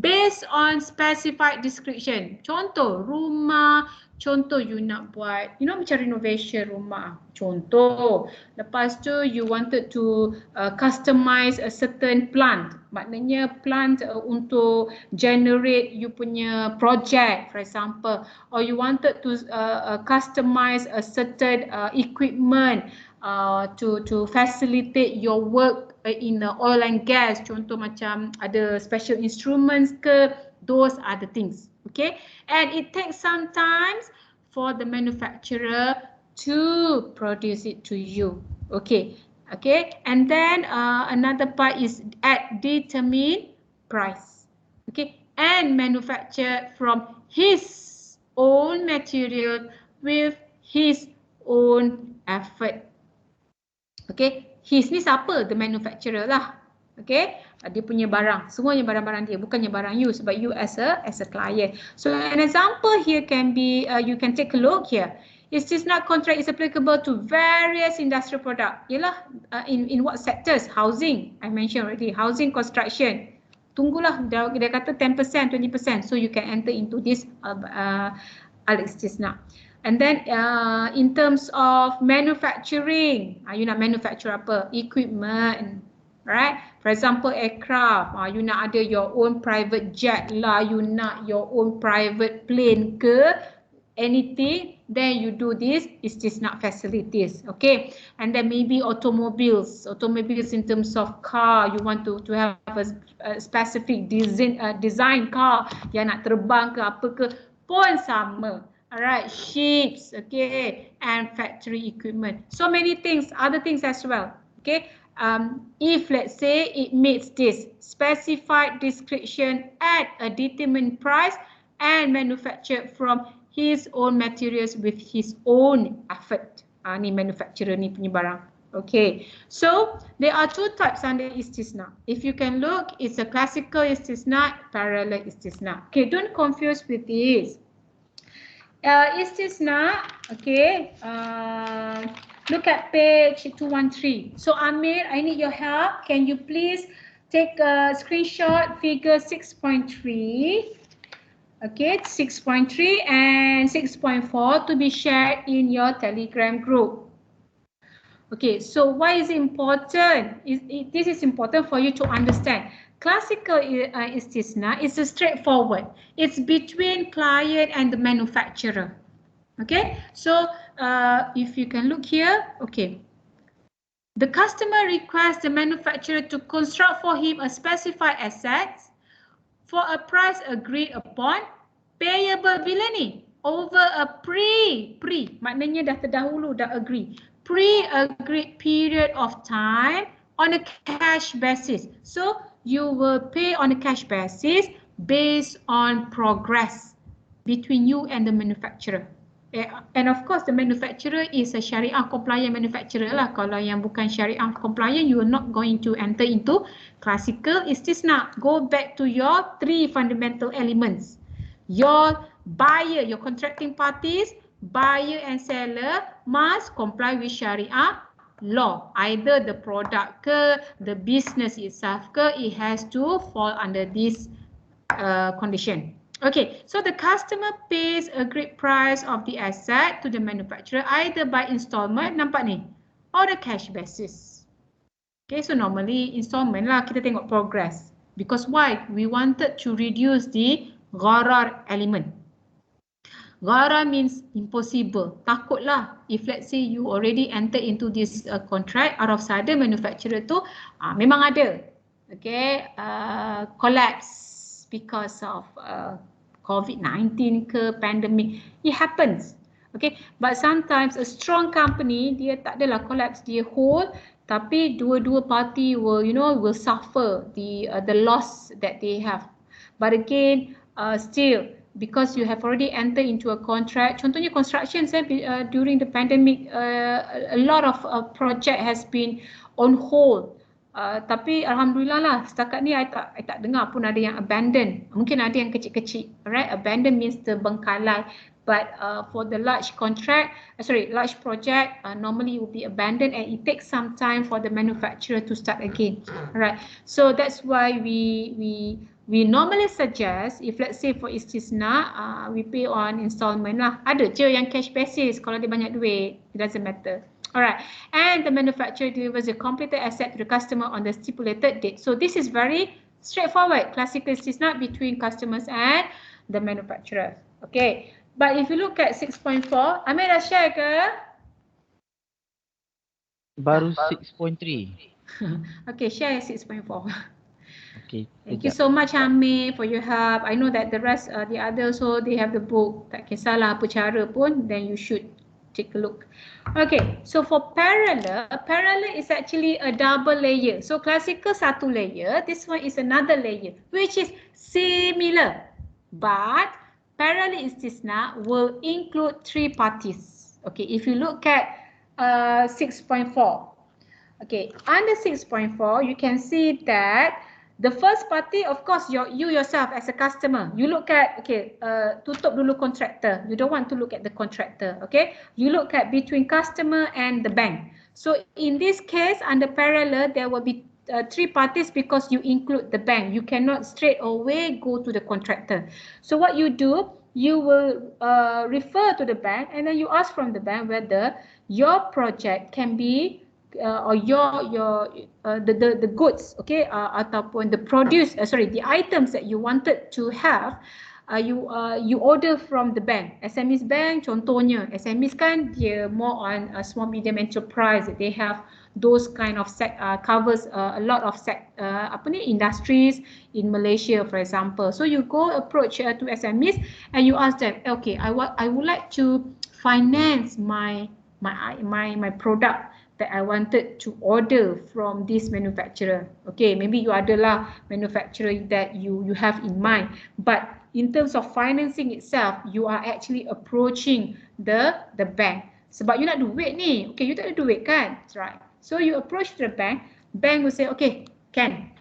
based on specified description. Contoh rumah, contoh you nak buat, macam renovation rumah. Contoh, lepas tu you wanted to customize a certain plant. Maknanya plant untuk generate you punya project, for example, or you wanted to customize a certain equipment to facilitate your work in oil and gas. Contoh macam ada special instruments ke, those are the things. Okay, and it takes some time for the manufacturer to produce it to you. Okay, and then another part is at determined price. Okay, and manufacture from his own material with his own effort. Okay, his ni siapa? The manufacturer lah. Okay, dia punya barang, semuanya barang-barang dia, bukannya barang you, sebab you as a client. So an example here can be, you can take a look here. Is this not contract is applicable to various industrial product? Yalah, in what sectors? Housing, I mentioned already, housing, construction. Tunggulah, dia kata 10%, 20%, so you can enter into this al-istisna. And then in terms of manufacturing, you nak manufacture apa? Equipment, right? For example, aircraft, you nak ada your own private jet lah, you nak your own private plane ke, anything, then you do this istisna facilities. Okay, and then maybe automobiles in terms of car, you want to have a specific design car yang nak terbang ke apa ke, pun sama. Alright, ships, okay, and factory equipment. So many things, other things as well. Okay, if let's say it meets this specified description at a determined price and manufactured from his own materials with his own effort. Ni manufacturer ni punya barang. Okay, so there are two types under istisna. If you can look, it's a classical istisna, parallel istisna. Okay, don't confuse with this. Istisna, okay, look at page 213. So Amir, I need your help. Can you please take a screenshot figure 6.3, okay, 6.3 and 6.4 to be shared in your Telegram group. Okay, so why is it important? This is important for you to understand. Classical istisna is straightforward. It's between client and the manufacturer. Okay, so if you can look here, okay. The customer requests the manufacturer to construct for him a specified asset for a price agreed upon, payable bila ni? Over a maknanya dah terdahulu, dah agree. Pre-agreed period of time on a cash basis. So you will pay on a cash basis based on progress between you and the manufacturer. And of course the manufacturer is a Sharia compliant manufacturer lah. Kalau yang bukan Sharia compliant, you are not going to enter into classical istisna. Go back to your three fundamental elements. Your buyer, your contracting parties, buyer and seller must comply with Sharia law. Either the product ke, the business itself ke, it has to fall under this condition. Okay, so the customer pays agreed price of the asset to the manufacturer either by installment, nampak ni, or the cash basis. Okay, so normally installment lah, kita tengok progress. Because why? We wanted to reduce the gharar element. Gharar means impossible. Takutlah if let's say you already enter into this contract, out of sudden manufacturer tu memang ada, okay, collapse because of COVID-19 ke pandemic. It happens. Okay, but sometimes a strong company dia tak adalah collapse, dia hold, tapi dua-dua party will will suffer the loss that they have. But again, still, because you have already entered into a contract, contohnya construction, during the pandemic, a lot of project has been on hold. Tapi alhamdulillah lah setakat ni I tak dengar pun ada yang abandon. Mungkin ada yang kecil-kecil. Alright, abandon means terbengkalai. But for the large contract, large project, normally will be abandoned and it takes some time for the manufacturer to start again. Alright, so that's why we normally suggest, if let's say for istisna, we pay on installment lah. Ada je yang cash basis kalau dia banyak duit, it doesn't matter. Alright, and the manufacturer delivers a completed asset to the customer on the stipulated date. So this is very straightforward, classical istisna between customers and the manufacturer. Okay, but if you look at 6.4, Amir dah share ke? Baru 6.3. Okay, share 6.4. Okay. Thank you so much Amir for your help. I know that the rest, the others, so they have the book. Tak kisahlah apa cara pun, then you should take a look. Okay, so for parallel is actually a double layer. So classical satu layer, this one is another layer, which is similar. But parallel istisna will include three parties. Okay, if you look at 6.4. Okay, under 6.4, you can see that the first party, of course, you yourself as a customer, you look at, okay, tutup dulu contractor. You don't want to look at the contractor, okay? You look at between customer and the bank. So in this case, under parallel, there will be three parties because you include the bank. You cannot straight away go to the contractor. So what you do, you will refer to the bank and then you ask from the bank whether your project can be or the goods, okay, ataupun the produce, the items that you wanted to have, you order from the bank. SMEs bank contohnya, SMEs kan dia more on small medium enterprise. They have those kind of covers a lot of industries in Malaysia, for example. So you go approach to SMEs and you ask them, okay, I would like to finance my product that I wanted to order from this manufacturer. Okay, maybe you adalah manufacturer that you have in mind, but in terms of financing itself, you are actually approaching the bank. Sebab you nak duit ni, okay, you tak ada duit kan? That's right. So you approach the bank will say, okay, can.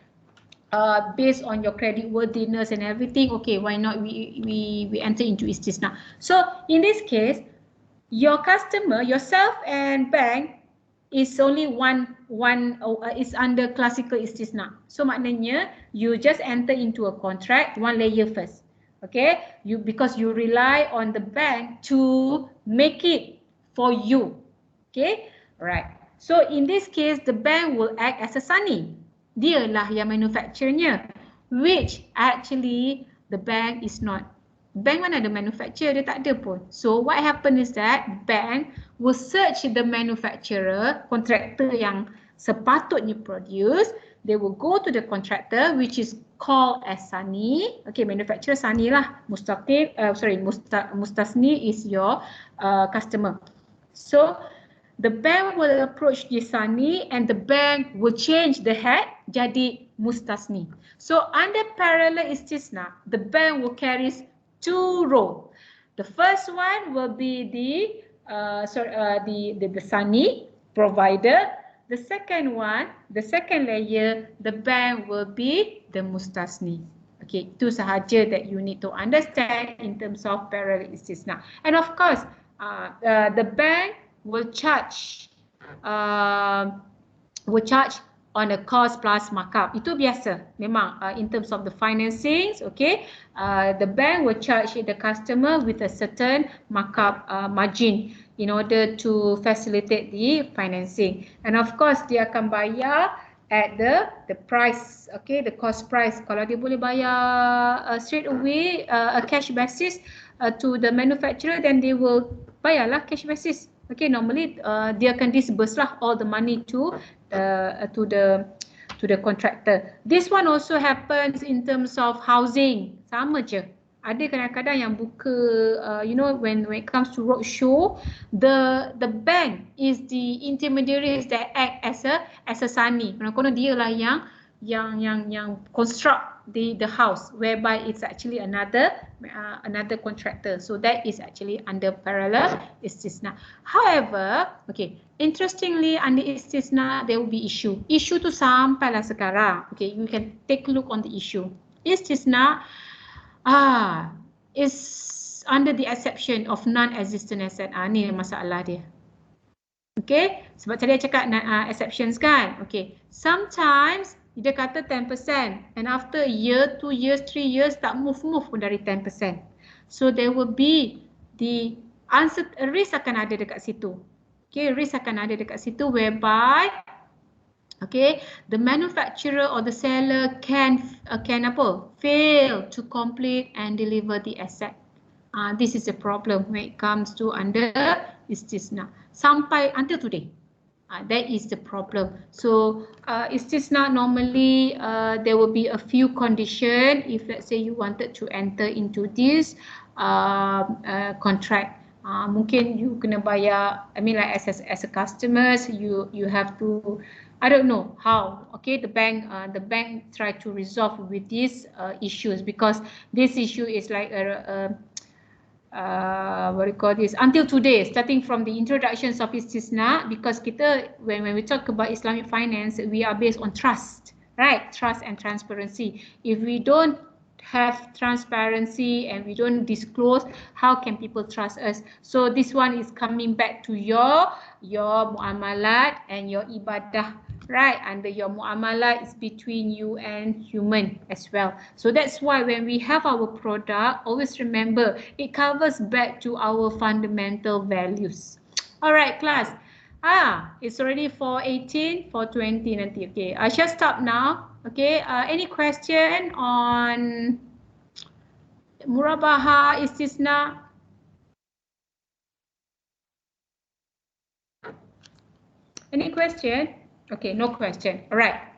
Based on your credit worthiness and everything, okay, why not we enter into istisna. So in this case, your customer, yourself and bank is only one is under classical istisna. So maknanya you just enter into a contract one layer first. Okay, because you rely on the bank to make it for you. Okay, right. So in this case, the bank will act as a sani. Dia lah yang manufacturernya, which actually the bank is not. Bank mana ada manufacturer, dia tak ada pun. So what happen is that bank will search the manufacturer, contractor yang sepatutnya produce. They will go to the contractor, which is called as sani. Okay, manufacturer sani lah. Mustasni is your customer. So the bank will approach the sani and the bank will change the head jadi mustasni. So under parallel istisna, the bank will carry two roles. The first one will be the sani provider. The second one, the second layer, the bank will be the mustasni. Okay, itu sahaja that you need to understand in terms of parallel istisna. And of course, the bank will charge on a cost plus markup. Itu biasa memang in terms of the financing, okay, the bank will charge the customer with a certain markup margin in order to facilitate the financing. And of course dia akan bayar at the price, okay, the cost price. Kalau dia boleh bayar straight away a cash basis to the manufacturer, then they will bayarlah cash basis. Okay, normally dia akan disburse lah all the money to the contractor. This one also happens in terms of housing. Sama je. Ada kadang-kadang yang buka, when it comes to roadshow, the bank is the intermediaries that act as a sani. Kadang-kadang dia lah yang construct the house, whereby it's actually another contractor. So that is actually under parallel istisna. However, okay, interestingly under istisna there will be issue. Issue tu sampailah sekarang. Okay, you can take a look on the issue. Istisna is under the exception of non-existent asset. Ni masalah dia. Okay, sebab tadi saya cakap exceptions kan. Okay, sometimes dia kata 10% and after a year, 2 years, 3 years tak move pun dari 10%. So there will be the risk akan ada dekat situ. Okay, risk akan ada dekat situ whereby okay, the manufacturer or the seller can fail to complete and deliver the asset. This is a problem when it comes to under istisna. Sampai until today. That is the problem. So istisna normally there will be a few conditions if let's say you wanted to enter into this contract. Mungkin you kena bayar, I mean like as a customers you have to, I don't know how. Okay, the bank try to resolve with these issues because this issue is like what do you call this, until today, starting from the introductions of istisna, because kita when we talk about Islamic finance, we are based on trust, right? Trust and transparency. If we don't have transparency and we don't disclose, how can people trust us? So this one is coming back to your muamalat and your ibadah, right? Under your muamalat is between you and human as well. So that's why when we have our product, always remember it covers back to our fundamental values. All right, class. It's already 4:18, 4:20 nanti. Okay, I shall stop now. Okay, any question on murabaha, istisna? Any question? Okay, no question. All right.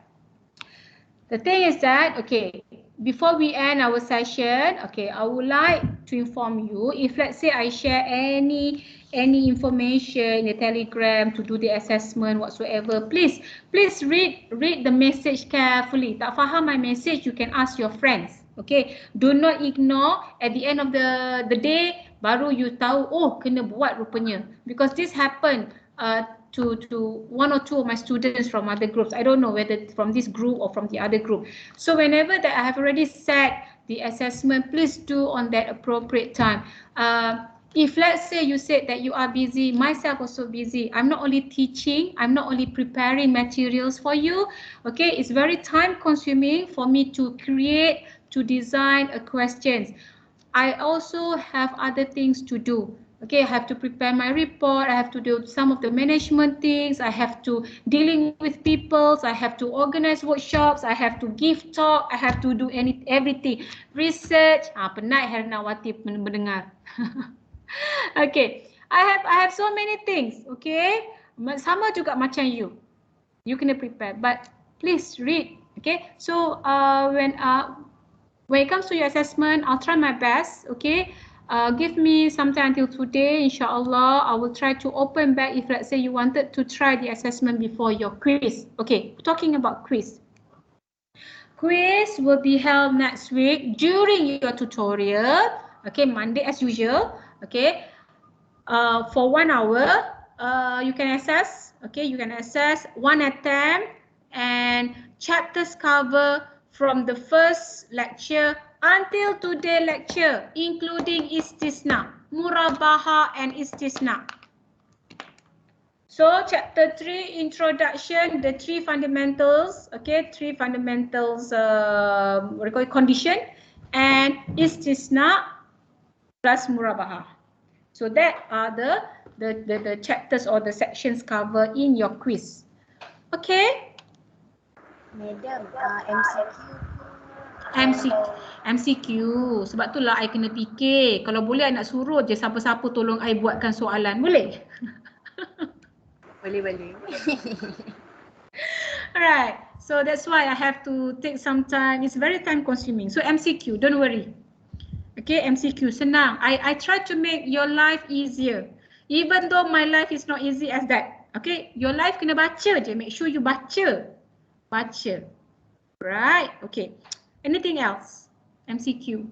The thing is that, okay, before we end our session, okay, I would like to inform you, if let's say I share any information in the Telegram to do the assessment whatsoever, please read the message carefully. Tak faham my message, you can ask your friends. Okay, do not ignore. At the end of the day, baru you tahu, oh kena buat rupanya, because this happened to one or two of my students from other groups. I don't know whether from this group or from the other group. So whenever that I have already set the assessment, please do on that appropriate time. If let's say you said that you are busy, myself also busy, I'm not only teaching, I'm not only preparing materials for you, okay, it's very time consuming for me to create, to design a questions. I also have other things to do. Okay, I have to prepare my report, I have to do some of the management things, I have to dealing with people, I have to organize workshops, I have to give talk, I have to do everything. Research, penat Hernawati mendengar. Okay, I have so many things, okay? Sama juga macam you. You kena prepare, but please read, okay? So when it comes to your assessment, I'll try my best, okay? Give me some time until today, inshallah. I will try to open back if let's say you wanted to try the assessment before your quiz. Okay, talking about quiz. Quiz will be held next week during your tutorial. Okay, Monday as usual. Okay, for 1 hour, you can assess. Okay, you can assess one attempt and chapters cover from the first lecture until today lecture, including istisna, murabaha and istisna. So chapter 3, introduction, the 3 fundamentals, okay, 3 fundamentals, what do you call it, condition, and istisna plus murabaha. So that are the chapters or the sections covered in your quiz. Okay? Madam, MCQ. Sebab tu lah I kena fikir. Kalau boleh I nak suruh je siapa-siapa tolong I buatkan soalan. Boleh? Boleh. Alright. So that's why I have to take some time. It's very time consuming. So MCQ, don't worry. Okay, MCQ, senang. I try to make your life easier. Even though my life is not easy as that. Okay, your life kena baca je. Make sure you baca. Right, okay. Anything else? MCQ.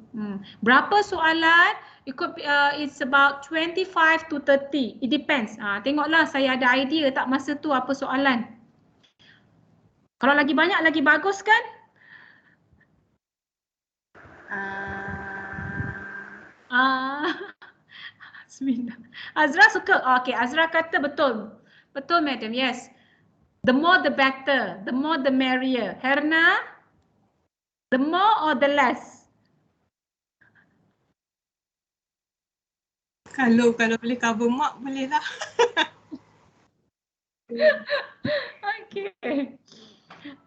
Berapa soalan? It could be, it's about 25 to 30. It depends. Tengoklah saya ada idea tak masa tu apa soalan. Kalau lagi banyak lagi bagus kan? Bismillah. Azra suka. Okay, Azra kata betul. Betul, madam. Yes. The more the better. The more the merrier. Herna? The more or the less? Kalau boleh cover mark boleh lah. Okay.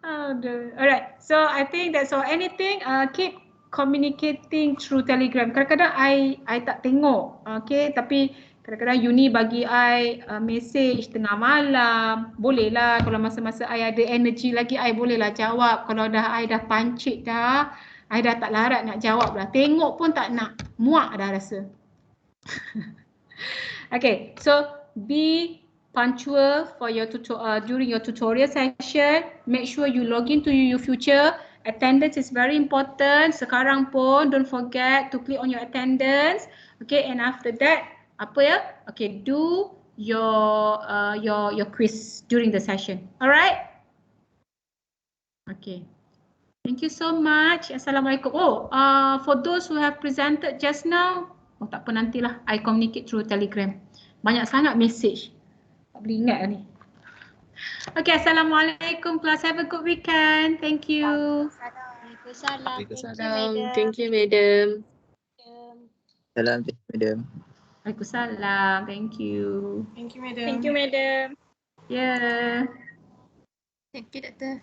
Alright. So I think that's all. Anything? Keep communicating through Telegram. Kadang-kadang I tak tengok. Okay. Tapi kadang-kadang Uni bagi I message tengah malam. Boleh lah. Kalau masa-masa I ada energy lagi, I boleh lah jawab. Kalau dah I dah pancit dah, I dah tak larat nak jawab lah. Tengok pun tak nak. Muak dah rasa. Okay. So be punctual for your during your tutorial session. Make sure you log into your future. Attendance is very important. Sekarang pun don't forget to click on your attendance. Okay, and after that, apa ya? Okay, do your quiz during the session. Alright? Okay. Thank you so much. Assalamualaikum. For those who have presented just now, tak apa nantilah. I communicate through Telegram. Banyak sangat message. Tak boleh ingat ni. Okay, Assalamualaikum class. Have a good weekend. Thank you. Waalaikumsalam. Thank you, madam. Salam, madam. Waalaikumsalam. Thank you. Thank you, madam. Thank you, madam. Yeah. Thank you, Doctor.